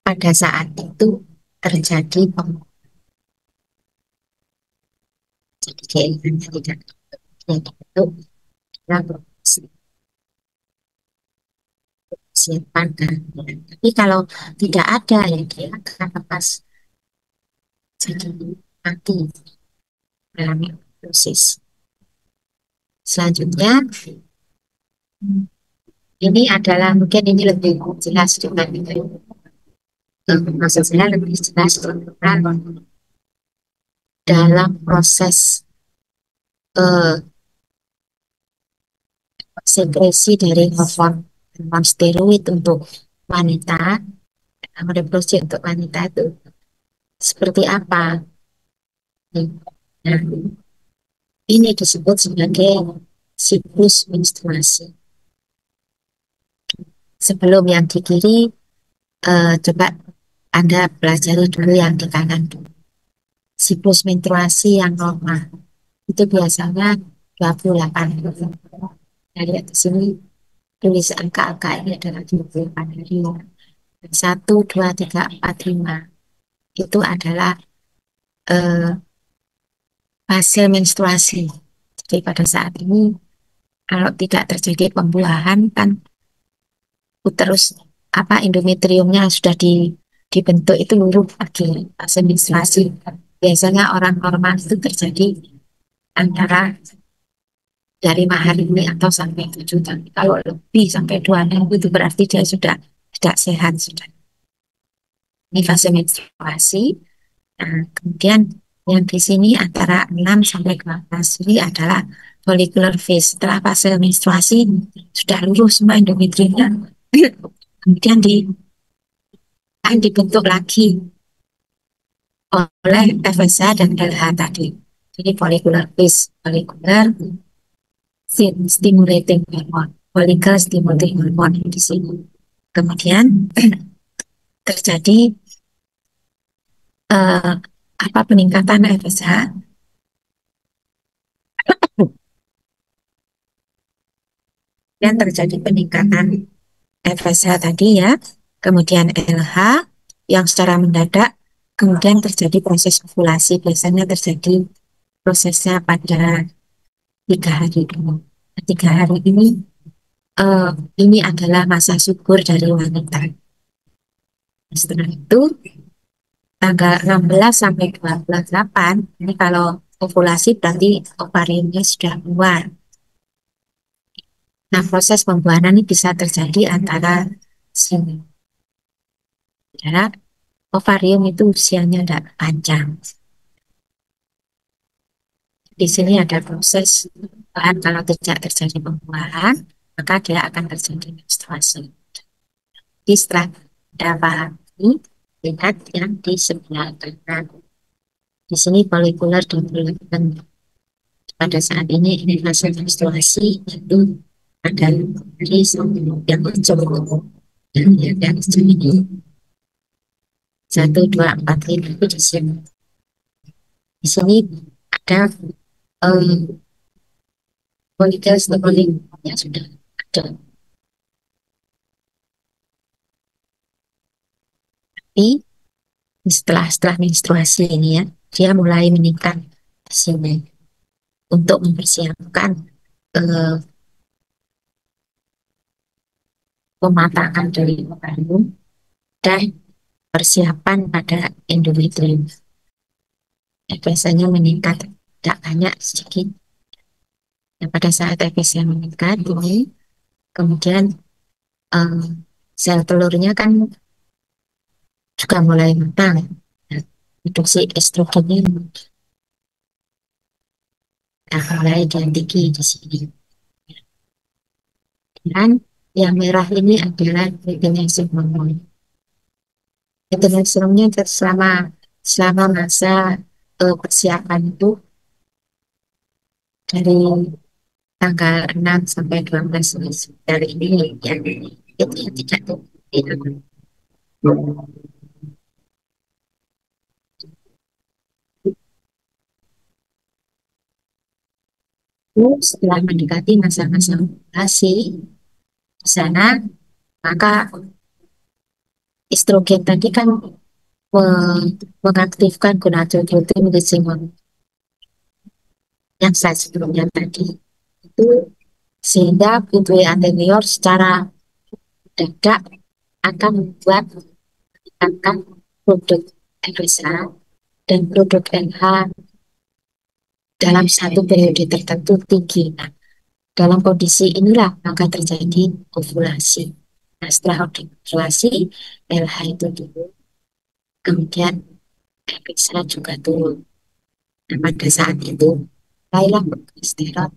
pada saat itu terjadi jadi keinginannya tidak itu adalah persiapan kan. Tapi kalau tidak ada ya dia akan lepas jadi mati dalam proses. Selanjutnya ini adalah mungkin ini lebih jelas dengan maksud saya lebih jelas dalam proses eh, sekresi dari hormon steroid untuk wanita, reproduksi untuk wanita itu seperti apa? Nah, ini disebut sebagai siklus menstruasi. Sebelum yang di kiri, coba Anda pelajari dulu yang di kanan dulu. Siklus menstruasi yang normal itu biasanya 28 hari. Nah, lihat di sini tulis angka-angka ini adalah 28 hari. 1, 2, 3, 4, 5 itu adalah fase menstruasi. Jadi pada saat ini kalau tidak terjadi pembuahan kan uterus endometriumnya sudah dibentuk itu luruh lagi fase menstruasi. Biasanya orang normal itu terjadi antara dari 5 hari ini atau sampai 7 tahun. Kalau lebih sampai 2 minggu itu berarti dia sudah tidak sehat sudah. Ini fase menstruasi. Nah, kemudian yang di sini antara 6 sampai 12 ini adalah follicular phase. Setelah fase menstruasi sudah lurus semua endometriumnya. Kemudian akan dibentuk lagi oleh FSH dan LH tadi. Jadi follicular phase, follicular stimulating hormone, follicle stimulating hormone di sini. Kemudian terjadi peningkatan FSH. Dan terjadi peningkatan FSH tadi ya, kemudian LH yang secara mendadak, kemudian terjadi proses ovulasi. Biasanya terjadi prosesnya pada 3 hari dulu. 3 hari ini adalah masa subur dari wanita. Setelah itu tanggal 16 sampai 28 ini kalau ovulasi berarti ovariumnya sudah keluar. Nah, proses pembuahan ini bisa terjadi antara sini. Karena ovarium itu usianya tidak panjang. Di sini ada proses pembuahan. Kalau tidak terjadi pembuahan, maka dia akan terjadi menstruasi. Di setelah berapa hari, lihat yang di sebelah kanan. Di sini follicular development. Pada saat ini fase menstruasi itu ada dari yang hijau yang hijau ini 1, 2, 4, 5 itu di sini. Di sini ada follicle stimulating yang sudah ada. Tapi setelah menstruasi ini ya, dia mulai meningkat di sini untuk mempersiapkan pematangan dari ovarium dan persiapan pada endometrium. Biasanya meningkat, tidak banyak, sedikit. Nah, pada saat FSH meningkat ini, kemudian sel telurnya kan juga mulai matang. Nah, produksi estrogennya mulai diantiki di sini. Dan yang merah ini adalah regenerasi hormon. Regenerasi hormonnya selama masa persiapan itu dari tanggal 6 sampai 12 dari ini yang itu yang tidak tuh Setelah mendekati masa-masa ovulasi, di sana maka estrogen tadi kan mengaktifkan gonadotropin releasing hormone yang saya sebelumnya tadi itu, sehingga pituitary anterior secara mendadak akan membuat meningkatkan produk FSH dan produk NH dalam satu periode tertentu tinggi. Nah, dalam kondisi inilah maka terjadi ovulasi. Nah, setelah ovulasi, LH itu turun, kemudian FSH juga turun. Nah, pada saat itu, mulailah progesteron.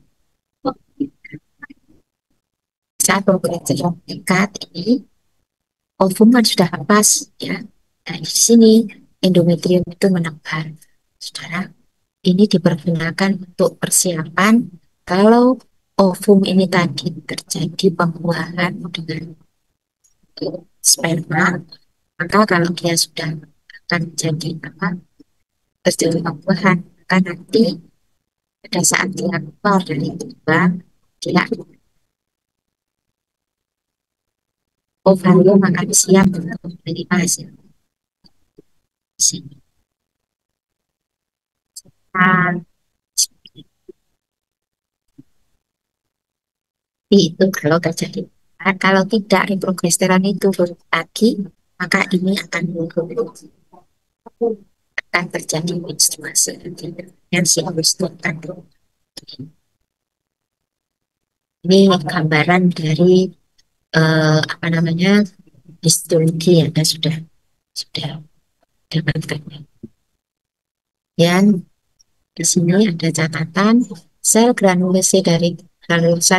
Saat progesteron meningkat ini, ovum kan sudah lepas, ya. Nah, di sini endometrium itu menebar. Saudara, ini dipergunakan untuk persiapan kalau ovum ini tadi terjadi pembuahan dengan sperma, maka kalau dia sudah akan jadi apa, terjadi pembuahan, maka nanti pada saat dia keluar dari lubang, dia ovarium akan siap untuk menerima hasil. Nah, itu kalau terjadi. Nah, kalau tidak progesteron itu turun lagi, maka ini akan menurun, akan terjadi menstruasi yang si itu akan turun. Ini gambaran dari apa namanya, histologi yang Anda sudah dapatkan. Dan di sini ada catatan sel granulosa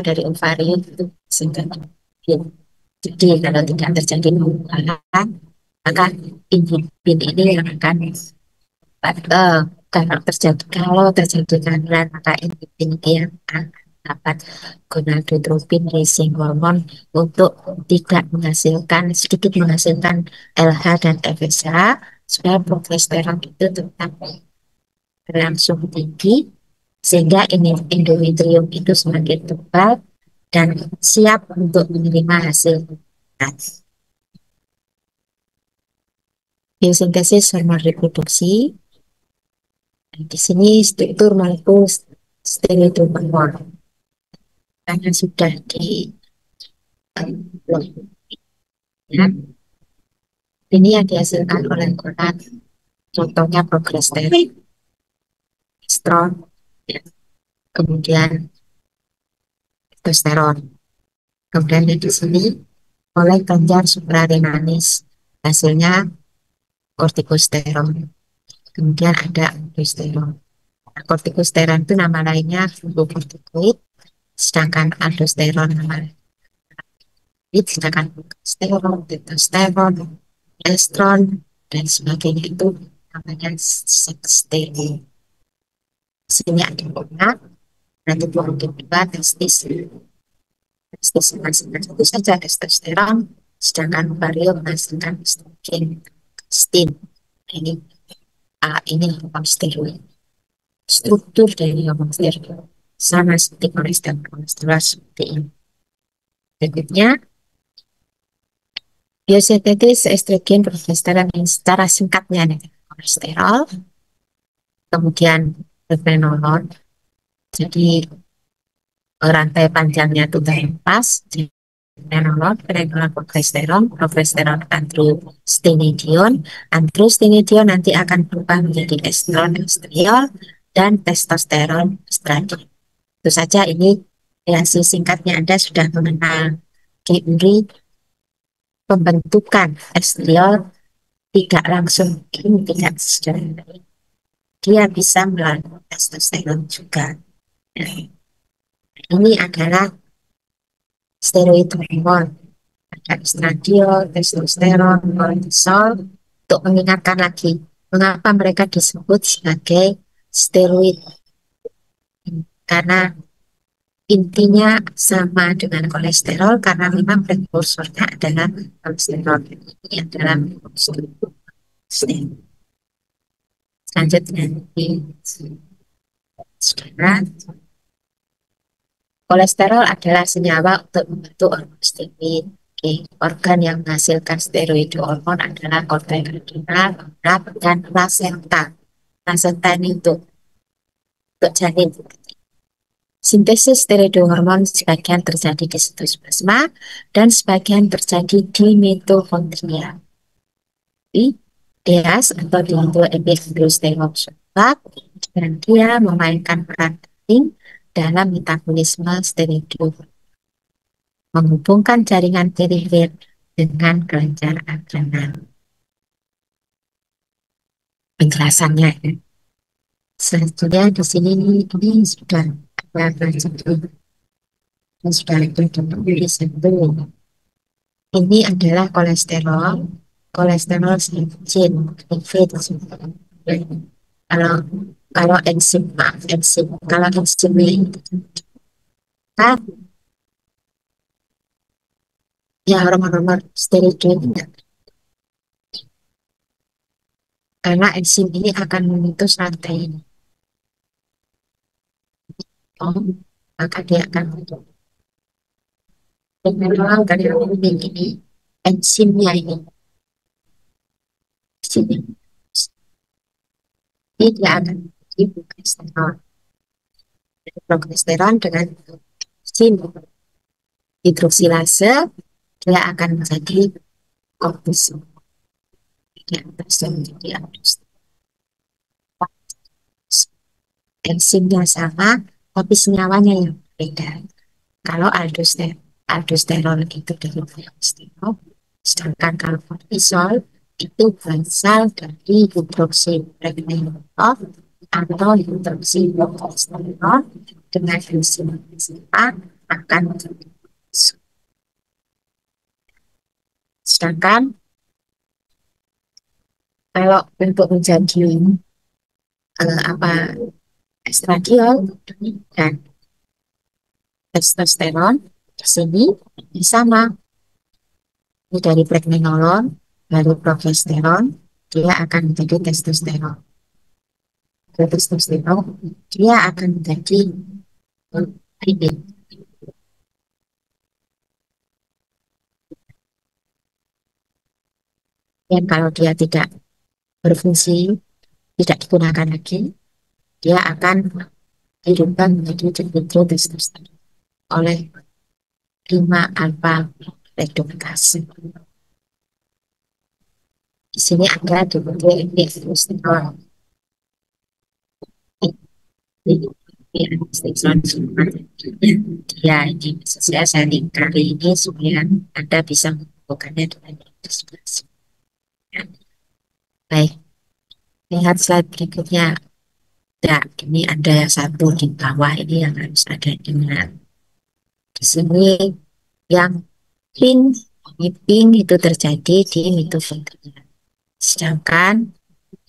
dari ovarium itu sehingga jadi kalau tidak terjadi pembuahan, maka inhibin ini yang akan kalau terjadi kehamilan, maka inhibin ini yang akan dapat gonadotropin releasing hormone untuk tidak menghasilkan, sedikit menghasilkan LH dan FSH, supaya progesteron itu tetap berlangsung tinggi, sehingga ini endometrium itu semakin tebal dan siap untuk menerima hasil. Biosintesis hormon reproduksi. Di sini struktur molekul stereohormon karena sudah di ya, ini yang dihasilkan oleh gonad, contohnya progesteron, estron, ya, kemudian testosteron. Kemudian di sini oleh kelenjar suprarenales, hasilnya kortikosteron. Kemudian ada aldosteron. Nah, kortikosteron itu nama lainnya glucocorticoid, sedangkan aldosteron nama lainnya, sedangkan progesterone, testosteron, estron, dan sebagainya itu namanya sexteron. Sini ada hormon, nanti buang kedua testis. Testis menghasilkan satu saja testosteron, sedangkan ovarium menghasilkan estrogen, stin. Ini hormon steroid. Struktur dari hormon steroid sama seperti kolesterol seperti ini. Berikutnya, biosintetis estrogen progesteron yang secara singkatnya adalah kolesterol, kemudian prenolol. Jadi rantai panjangnya itu terlepas. Prenolol, progesteron, androstenedion nanti akan berubah menjadi estron, estriol, dan testosteron, estradiol. Itu saja, ini reaksi singkatnya. Anda sudah mengenal teori pembentukan estriol, tidak langsung ini, tidak secara dia bisa melalui testosteron juga. Ini adalah steroid hormon, ada estradiol, testosteron, kortisol. Untuk mengingatkan lagi, mengapa mereka disebut sebagai steroid? Karena intinya sama dengan kolesterol karena memang prekursornya adalah kolesterol. Ini adalah kolesterol. Selanjutnya, saudara, kolesterol adalah senyawa untuk membentuk hormon steroid. Oke, organ yang menghasilkan steroid hormon adalah korteks adrenal, dan plasenta. Plasenta ini untuk janin. Sintesis steroidhormon sebagian terjadi di sitoplasma dan sebagian terjadi di mitokondria. DEAS atau dihidroepiandrosterone sebab dan dia memainkan peran penting dalam metabolisme steroidhormon, menghubungkan jaringan periferi dengan kelenjar adrenal. Penjelasannya ya. Selanjutnya di sini ini sudah ada yang sudah ditulis sebelum. Ini adalah kolesterol, kolesterol chain, kalau kalau enzim, kalau enzim ini kan ya hormon-hormon steroid enggak. Karena enzim ini akan memutus rantai ini. Maka dia akan menutup. Dan memang dari ini enzimnya ini sini. Ini dia akan menjadi progesteron. Progesteron dengan enzim hidroksilase dia akan menjadi kortisol. Dia akan menjadi aldosteron. Enzimnya sama, tapi senyawanya yang berbeda. Kalau aldosterol itu dari kolesterol, sedangkan kalau kortisol itu berasal dari hidroksipregnenolol atau hidroksiprogesterol dengan enzim A akan menjadi kortisol. Sedangkan kalau untuk menjadi estradiol dan testosteron di sini sama. Ini dari pregnenolol, dari progesteron, dia akan menjadi testosteron. Dari testosteron, dia akan menjadi lipid. Dan kalau dia tidak berfungsi, tidak digunakan lagi, dia akan dirubah menjadi dihidrotestosteron oleh 5-alfa redukasi. Di sini ada dihidrotestosteron. Ya, ini saya kali ini supaya Anda bisa menghubungkannya dengan diskusi. Baik, lihat slide berikutnya. Ya, ini ada satu di bawah ini yang harus ada ingat. Di sini yang pink itu terjadi di mitokondria. Sedangkan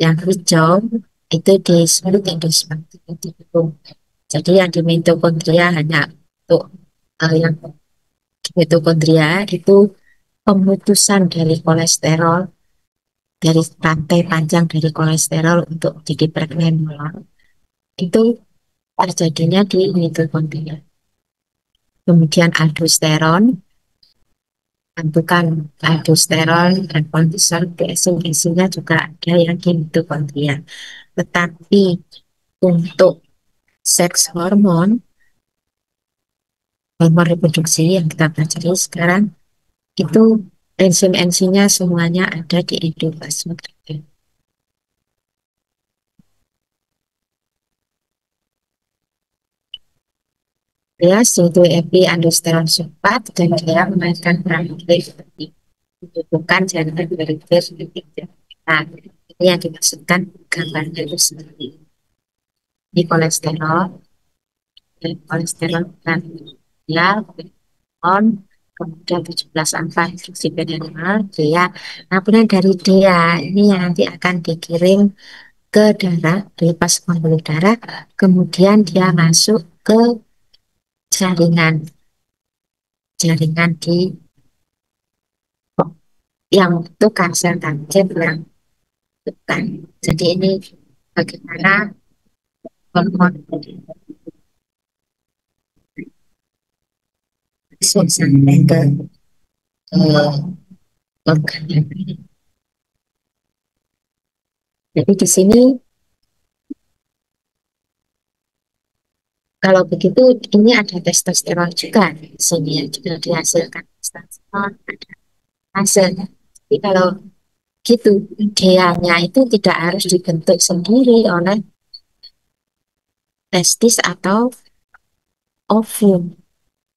yang hijau itu disebut endosperm. Jadi yang di mitokondria hanya untuk yang di mitokondria itu pemutusan dari kolesterol, dari rantai panjang dari kolesterol untuk jadi pregnenolol itu terjadinya di mitokondria. Kemudian aldosteron, bukan aldosteron dan kortisol, enzimnya juga ada yang di mitokondria. Tetapi untuk seks hormon reproduksi yang kita pelajari sekarang, itu enzim-enzimnya semuanya ada di endoplasma. Dia suatu epiandrosteron sulfat dan dia memainkan peran seperti bukan jaringan periferi. Nah, ini yang dimaksudkan gambarnya itu seperti ini kolesterol dan dia on kemudian 17 alfa hidroksiperoxidal dia. Nah, kemudian dari dia ini yang nanti akan dikirim ke darah, dilepas pembuluh darah, kemudian dia masuk ke jaringan jaringan di yang tukar sel tangkap yang bukan. Jadi ini bagaimana hormon masuk sampai ke organ yang lain. Jadi di sini kalau begitu ini ada testosteron juga di sini ya, juga dihasilkan testosteron ada hasilnya. Jadi kalau gitu idealnya itu tidak harus dibentuk sendiri oleh testis atau ovum.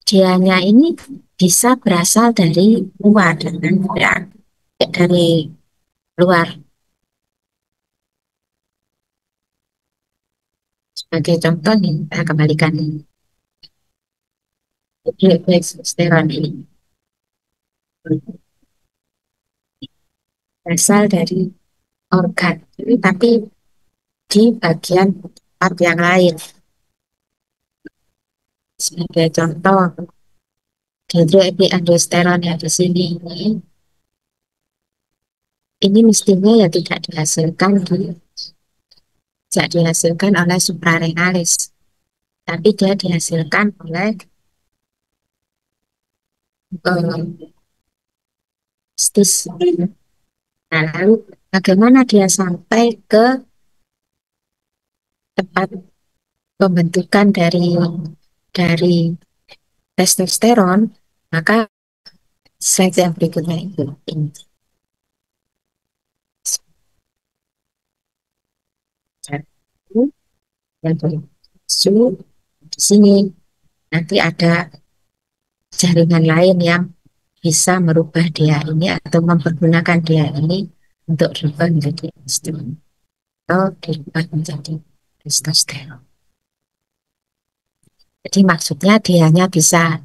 Idealnya ini bisa berasal dari luar dengan ya, dari luar. Sebagai contoh nih, kita kembalikan ini. Testosteron ini berasal dari organ, tapi di bagian part yang lain. Sebagai contoh, dihidroepiandrosteron yang di sini ini mestinya ya tidak dihasilkan oleh suprarenalis, tapi dia dihasilkan oleh testis. Nah, lalu bagaimana dia sampai ke tempat pembentukan dari testosteron? Maka slide yang berikutnya itu ini. Yang di sini nanti ada jaringan lain yang bisa merubah dia ini atau mempergunakan dia ini untuk dirubah menjadi estrogen atau dirubah menjadi testosteron. Jadi maksudnya dianya bisa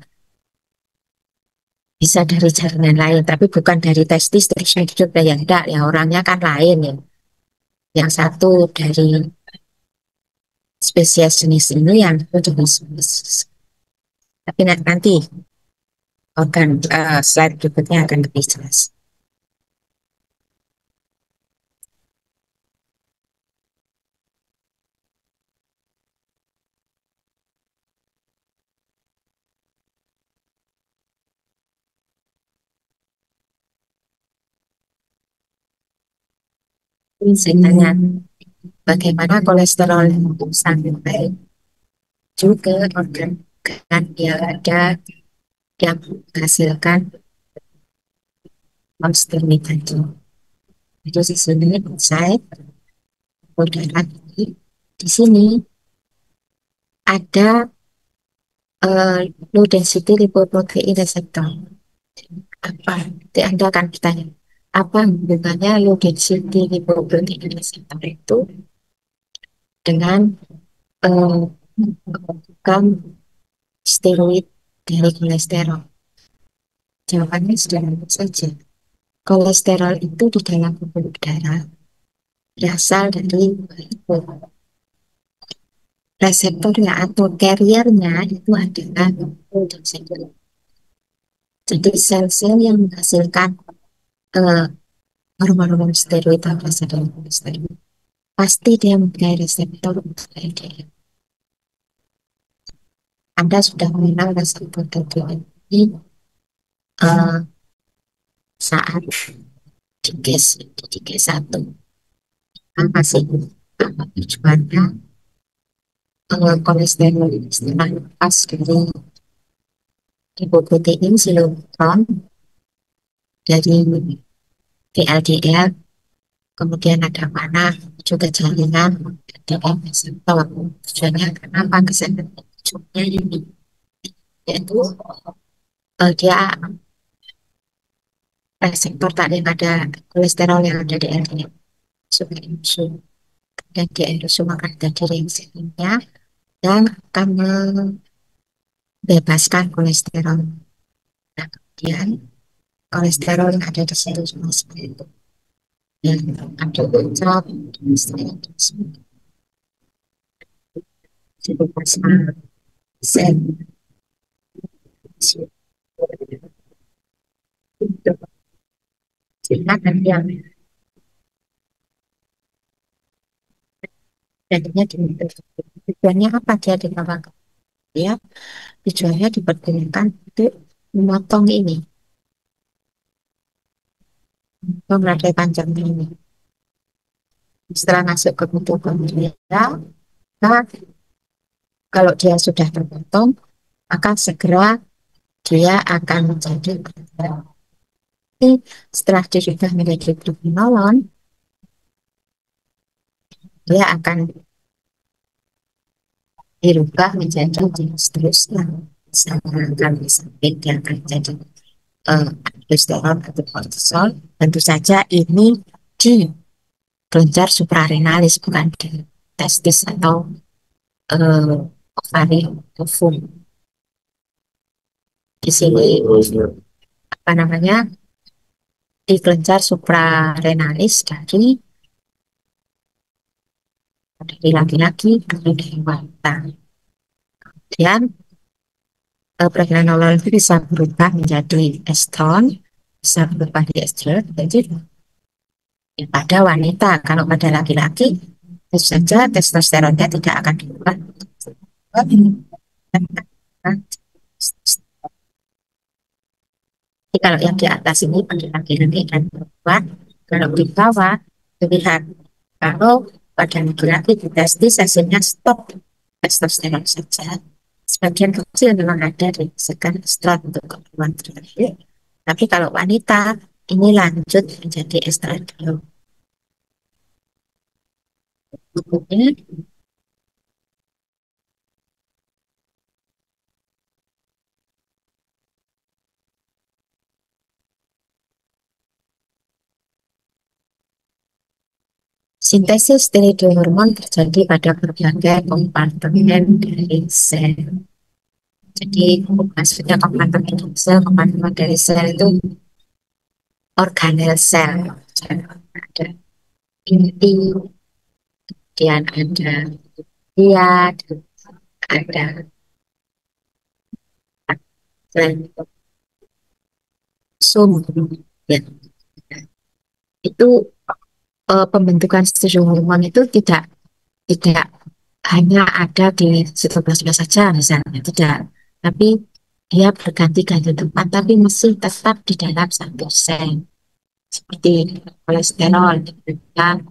dari jaringan lain, tapi bukan dari testis terus hidup yang enggak ya, orangnya kan lain ya. Yang satu dari spesies jenis ini, yang itu dari spesies. Tapi nanti slide berikutnya akan lebih jelas. Ini saya tanya, bagaimana kolesterol itu sampai juga organ yang ada yang menghasilkan monster tadi. Itu di sini saya udara di sini ada low density lipoprotein receptor. Apa? Nanti Anda akan bertanya, apa hubungannya low density lipoprotein receptor itu dengan pembentukan steroid dari kolesterol? Jawabannya sederhana saja. Kolesterol itu di dalam pembuluh darah berasal dari reseptornya atau carriernya itu adalah sel. Jadi sel-sel yang menghasilkan hormon-hormon steroid atau berasal dari kolesterol pasti dia mempunyai reseptor untuk LDL. Anda sudah mengenal reseptor LDL ini saat di G1 kan masih tujuannya kolesterol setelah lepas dari lipoprotein sinkron dari VLDL, kemudian ada mana juga jaringan LDL reseptor. Tujuannya kenapa kesehatan tujuannya ini, yaitu dia reseptor tadi yang ada kolesterol yang ada di LDL supaya enzim dan di endosum akan terjadi reaksinya yang akan membebaskan kolesterol. Nah, kemudian kolesterol yang ada di situ semua seperti itu. Dan ada ucap, jadi plasma sel Silakan yang jadinya tujuannya apa dia ditambahkan? Ya, tujuannya dipergunakan untuk memotong ini, mengradai panjang ini. Setelah masuk ke bentuk dia, nah, kalau dia sudah terpotong, maka segera dia akan menjadi bergerak. Setelah dia sudah menjadi bermenolon, dia akan dirubah menjadi jenis seterusnya. Misalkan sampai dia akan jadi aldosteron atau kortisol. Tentu saja ini di kelenjar suprarenalis, bukan di testis atau ovari ovum. Di sini apa namanya, di kelenjar suprarenalis dari laki-laki dan dari wanita. Kemudian pregnenolol itu bisa berubah menjadi estron, bisa berubah di estrogen. Jadi pada wanita, kalau pada laki-laki tentu saja testosteronnya tidak akan diubah. Jadi kalau yang di atas ini pada laki-laki dan perempuan, kalau di bawah terlihat kalau pada laki-laki di testis hasilnya stop testosteron saja. Sebagian kecil memang ada di sekan estron untuk keperluan tertentu. Tapi kalau wanita ini lanjut menjadi estradiol. Kemudian sintesis steroidihormon terjadi pada berbagai kompartemen dari sel. Jadi maksudnya kompartemen dari sel, kompartemen dari sel itu organel sel. Ada inti, kemudian ada liat, ada sel sum. Ya. Itu pembentukan steroid hormon itu tidak hanya ada di sitoplasma saja misalnya, tidak, tapi dia berganti-ganti tempat, tapi masih tetap di dalam satu sel seperti kolesterol dan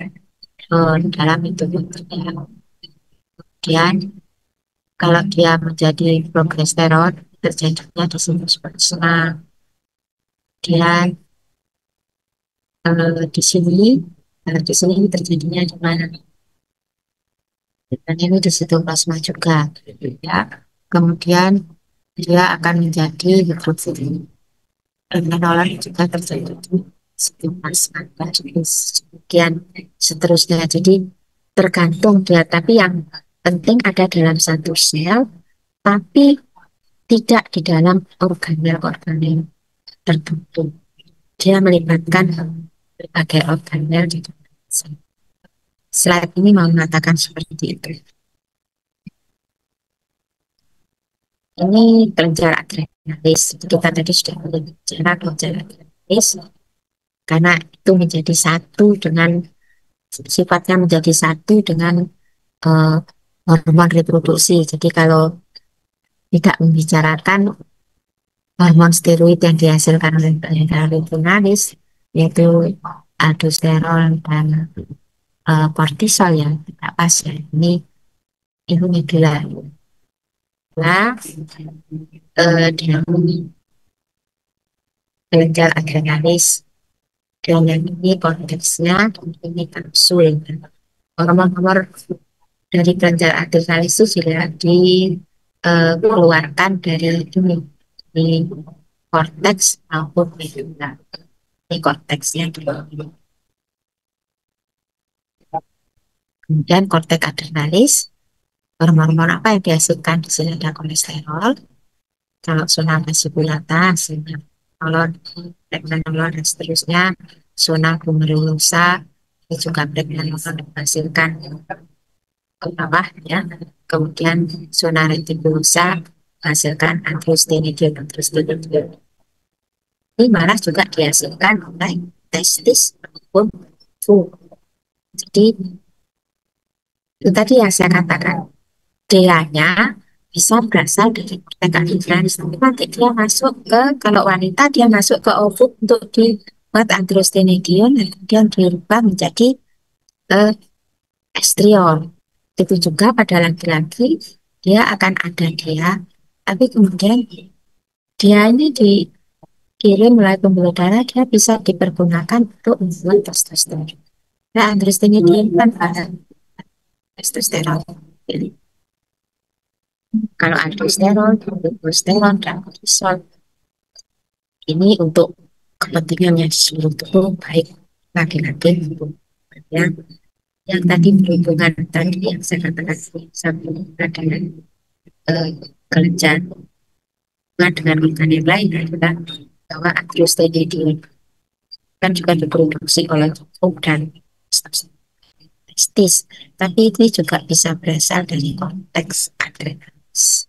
dalam itu. Kemudian kalau dia menjadi progesteron terjadinya di sitoplasma. Kemudian di sini terjadinya di mana? Dan ini di sitoplasma juga, ya. Kemudian dia akan menjadi hidrofil. Pregnenolon juga terjadi di sitoplasma dan kemudian seterusnya. Jadi tergantung dia, tapi yang penting ada dalam satu sel, tapi tidak di dalam organel-organel tertentu. Dia melibatkan berbagai organel di dalam sel. Slide ini mau mengatakan seperti itu. Ini kelenjar adrenalis. Kita tadi sudah bicara kelenjar adrenalis karena itu menjadi satu dengan sifatnya menjadi satu dengan hormon reproduksi. Jadi kalau tidak membicarakan hormon steroid yang dihasilkan oleh kelenjar adrenalis, yaitu aldosterol dan kortisol yang tidak pas ya. Ini medula. Nah, dalam kelenjar adrenalis, dan yang ini konteksnya, ini kapsul. Hormon-hormon dari kelenjar adrenalis itu sudah dikeluarkan dari ini, di korteks maupun medula. Ini korteksnya dulu. Kemudian korteks adrenalis, hormon-hormon apa yang dihasilkan? Di sini ada kolesterol. Kalau zona vesikulata, pregnenolol dan seterusnya, zona glomerulosa, itu juga pregnenolol dihasilkan ke bawah, ya. Kemudian zona retikulosa menghasilkan androstenedion. Ini malah juga dihasilkan oleh testis maupun ovum. Jadi itu tadi yang saya katakan, DA-nya bisa berasal dari korteks acrivalis. Tapi nanti dia masuk ke, kalau wanita dia masuk ke ovum untuk dibuat androstenedion, dan kemudian dirubah menjadi estriol. Itu juga pada laki-laki dia akan ada dia, tapi kemudian dia ini dikirim melalui pembuluh darah, dia bisa dipergunakan untuk membuat testosteron. Nah, androstenedion kan ada testosteron. Jadi, kalau aldosteron, testosteron, dan kortisol ini untuk kepentingannya di seluruh tubuh, baik laki-laki maupun yang tadi berhubungan tadi yang saya katakan satu dengan kelenjar dengan organ yang lain adalah bahwa androstenedion kan juga diproduksi oleh ovum dan testis, tapi ini juga bisa berasal dari konteks adrenalis.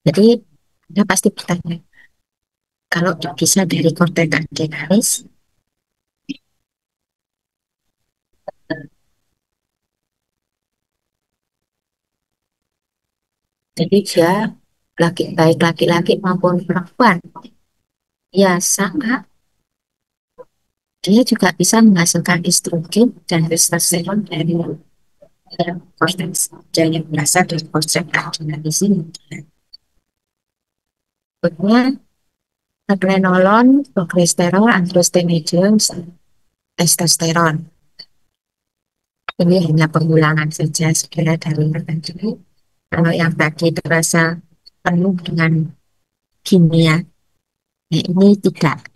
Jadi Anda pasti bertanya, kalau bisa dari konteks adrenalis, jadi dia baik laki-laki maupun perempuan, ya sama, dia juga bisa menghasilkan estrogen dan testosteron dari konteks dan yang berasal dari konteks adrenalis ini. Kemudian pregnenolon, progesteron, androstenedion, testosteron. Ini hanya pengulangan saja segera dari yang tadi. Kalau yang tadi terasa penuh dengan kimia, ya ini tidak,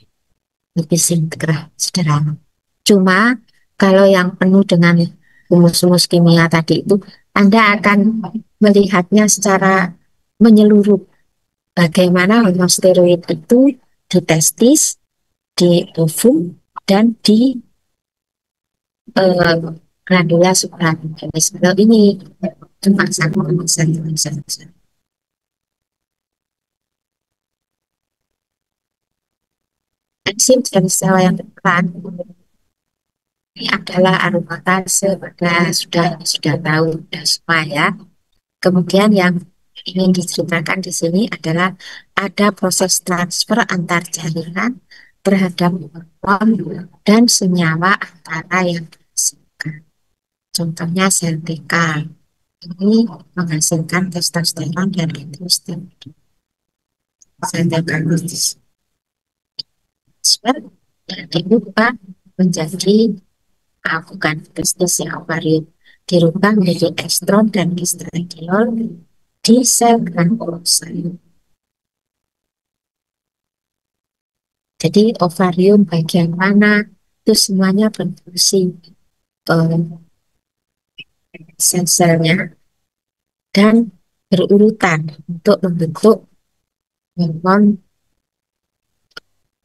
lebih sederhana. Cuma kalau yang penuh dengan rumus-rumus kimia tadi itu, Anda akan melihatnya secara menyeluruh. Bagaimana hormon steroid itu di testis, di ovum, dan di glandula suprarrenal. Kalau ini cuma satu saja. Enzim dan sel yang berperan ini adalah aromatase, sudah tahu sudah semua ya. Kemudian yang ingin diceritakan di sini adalah ada proses transfer antar jaringan terhadap hormon dan senyawa antara yang dihasilkan. Contohnya sel TK ini menghasilkan testosteron dan androsten. Sel TK dan diubah menjadi bukan testis ya, ovarium, dirubah menjadi estron dan estradiol di sel granulosayum. Jadi ovarium bagian mana itu semuanya berfungsi sel-selnya dan berurutan untuk membentuk hormon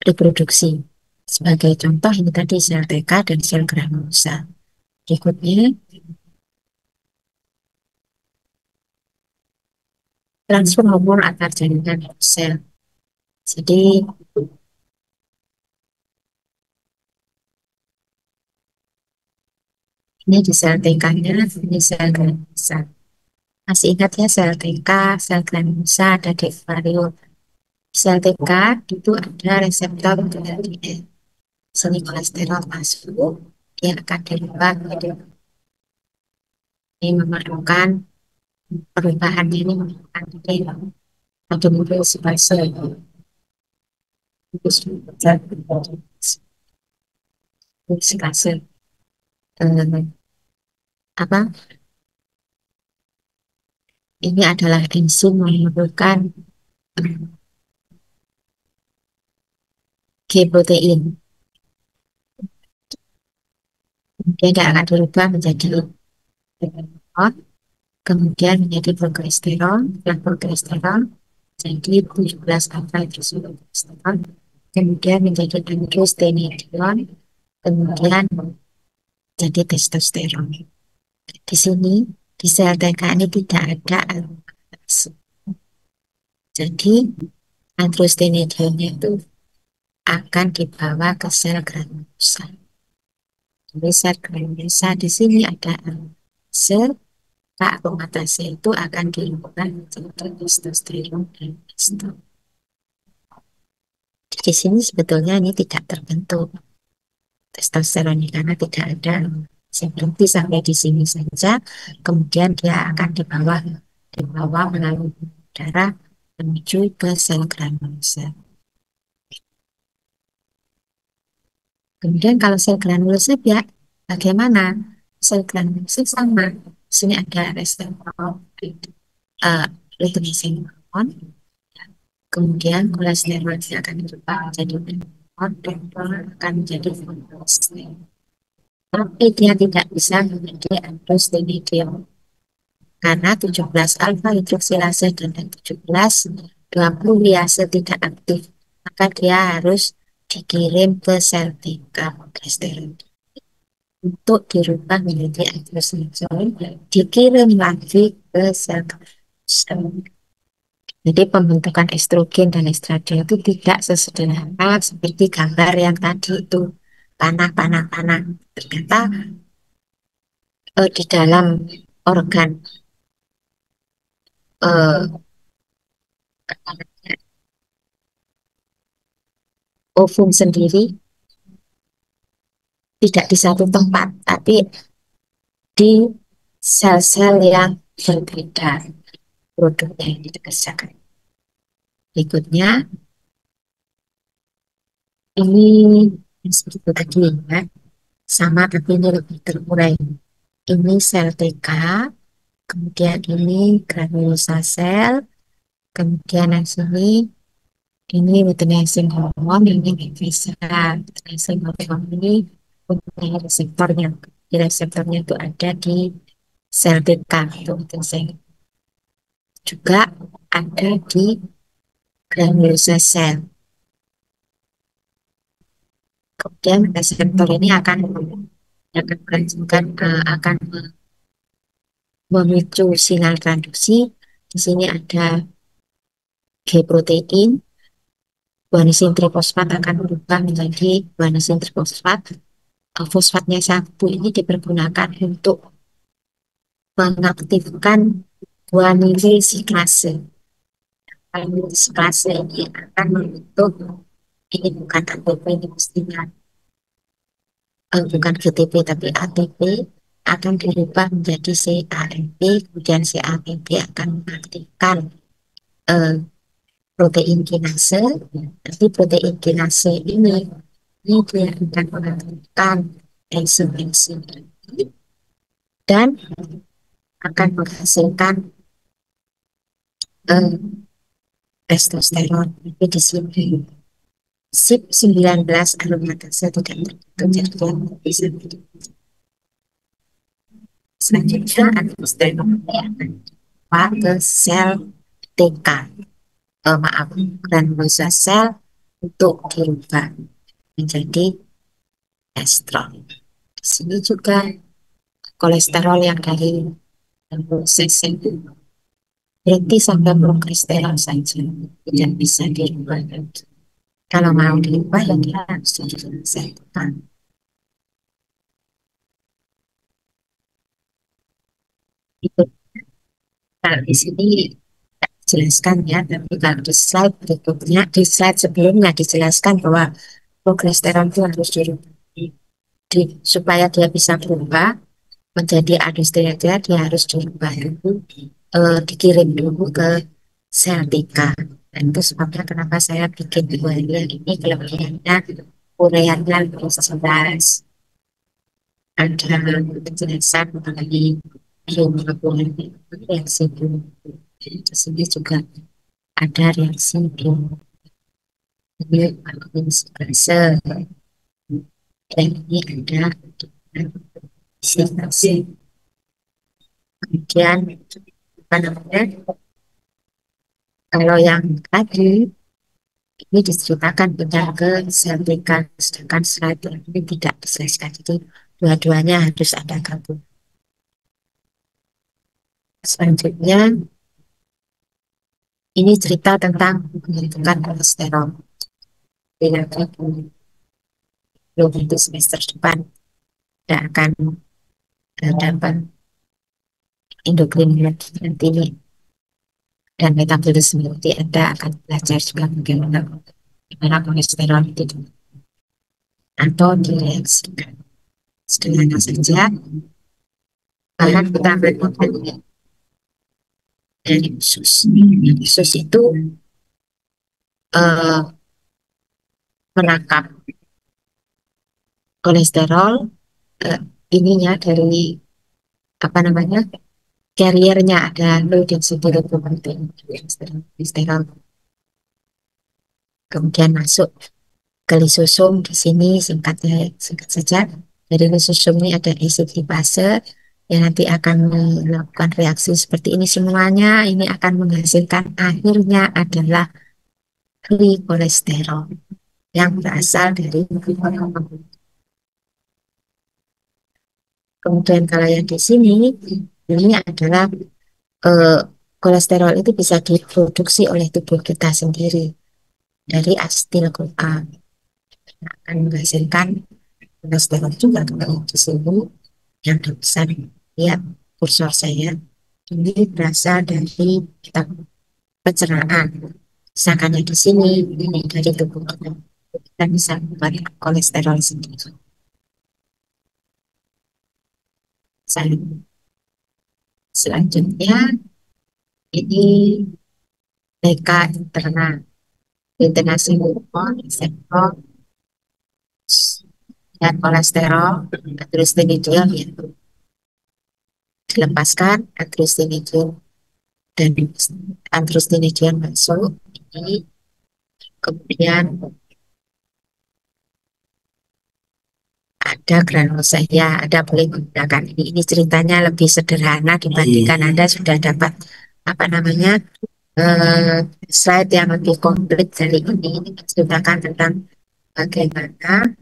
reproduksi. Sebagai contoh ini tadi sel TK dan sel granulosa. Berikutnya transfer hormon antar jaringan sel. Jadi ini di sel TK-nya, ini sel granulosa. Masih ingat ya sel TK, sel granulosa ada di ovarium. Sel TK itu ada reseptor untuk LDL. Sini kolesterol masuk, dia akan dirubah menjadi ini memerlukan perubahan ini memerlukan ada mobil spasial apa ini adalah enzim memerlukan G protein. Dia tidak akan dirubah menjadi hormon, kemudian menjadi progesteron, dan progesteron jadi 17 alfa hidroksylprogesteron, kemudian menjadi androstenedion, kemudian jadi testosteron. Di sini Di sel TK ini tidak ada aromatase. Jadi androstenediolnya itu akan dibawa ke sel granulosa. Di sel granulosa di sini ada aromatase. Aromatase itu akan diubah menjadi testosteron dan estrogen. Di sini sebetulnya ini tidak terbentuk testosteron karena tidak ada yang berhenti sampai di sini saja. Kemudian dia akan dibawa melalui darah menuju ke sel granulosa. Kemudian kalau sel granulosa ya bagaimana? Sel granulosa sama. Di sini ada reseptor luteinizing hormone. Kemudian kolesterol akan berubah menjadi hormon dan akan menjadi kolesterol. Tapi dia tidak bisa menjadi androstenediol karena 17 alfa hidroksilase dan 17 20 liase tidak aktif. Maka dia harus dikirim ke sel TK kolesterol untuk dirubah menjadi androstenediol, dikirim lagi ke sel kolesterol. Jadi pembentukan estrogen dan estradiol itu tidak sesederhana seperti gambar yang tadi itu panah. Ternyata di dalam organ eh, ovum sendiri tidak di satu tempat, tapi di sel-sel yang berbeda produknya yang dikerjakan. Berikutnya ini seperti tadi ya, sama tapi ini lebih terurai. Ini sel TK, kemudian ini granulosa sel, kemudian yang sini ini luteinizing hormone, ini bisa luteinizing hormone ini punya reseptornya. Di reseptornya itu ada di sel TK itu luteinizing. Juga ada di granulosa sel. Kemudian reseptor ini akan menghasilkan akan memicu sinyal transduksi. Di sini ada G-protein, guanisin trifosfat akan berubah menjadi guanisin trifosfat. Fosfatnya satu ini dipergunakan untuk mengaktifkan guanil siklase. Guanil siklase ini akan membentuk, ini bukan ATP, ini mestinya bukan GTP tapi ATP akan dirubah menjadi CAMP, kemudian CAMP akan mengaktifkan eh, protein kinase. Nanti protein kinase ini dia akan mengaktifkan enzim-enzim dan akan menghasilkan eh, testosteron. Tapi di sini CYP19 aromatase tidak terbentuk, jadi bisa selanjutnya testosteron yang akan ke sel TK, maaf, granulosa sel untuk dirubah menjadi estron. Di sini juga kolesterol yang dari proses itu berhenti sampai kolesterol saja, tidak bisa dirubah lagi. Kalau mau dirubah ya dia harus diselesaikan. Itu kalau di sini jelaskan ya, tapi kalau di slide berikutnya, di slide sebelumnya dijelaskan bahwa progesterone itu harus dirubah. Supaya dia bisa berubah menjadi androstenediol, dia harus dirubah dulu, dikirim dulu ke sel TK. Dan itu sebabnya kenapa saya bikin dua ini kelebihannya ureanya lebih jelas. Ada penjelasan mengenai biomolekuler reaksi biologis. Di sini juga ada reaksi biologis dan ini ada sintesis. Kemudian apa namanya? Kalau yang tadi ini diceritakan pindah ke sel TK, sedangkan slide ini tidak dijelaskan. Jadi dua-duanya harus ada gabung. Selanjutnya, ini cerita tentang pembentukan kolesterol. Jadi nanti belum tentu semester depan tidak akan dapat endokrinologi nanti dan metabolisme nanti Anda akan belajar juga bagaimana kolesterol itu atau direaksikan. Sederhana saja, bahan utama dari usus. Usus itu eh, menangkap kolesterol, eh, ininya dari apa namanya, carriernya ada low density lipoprotein kolesterol. Kemudian masuk ke lisosom. Di sini singkat saja, dari lisosom ini ada acid lipase yang nanti akan melakukan reaksi seperti ini semuanya. Ini akan menghasilkan akhirnya adalah free kolesterol yang berasal dari kemudian kalau yang di sini ini adalah eh, kolesterol itu bisa diproduksi oleh tubuh kita sendiri dari asetil CoA, akan menghasilkan kolesterol juga. Kalau di sini yang bisa lihat kursor saya ini berasal dari kita pencernaan. Misalkan di sini ini dari tubuh kita, kita bisa membuat kolesterol sendiri. Selanjutnya ini TK internal, internasi hormon, reseptor, dan kolesterol, adrenostenediol ya, dilepaskan adrenostenediol dan androstenediol masuk ini, kemudian ada granulosa ya, ada boleh menggunakan ini ceritanya lebih sederhana dibandingkan Anda sudah dapat apa namanya slide yang lebih komplit dari ini ceritakan tentang bagaimana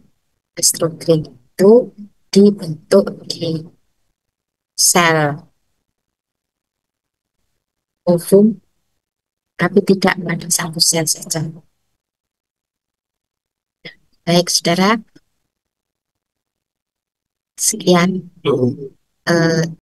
estrogen itu dibentuk di sel ovum, tapi tidak pada satu sel saja. Baik, saudara, sekian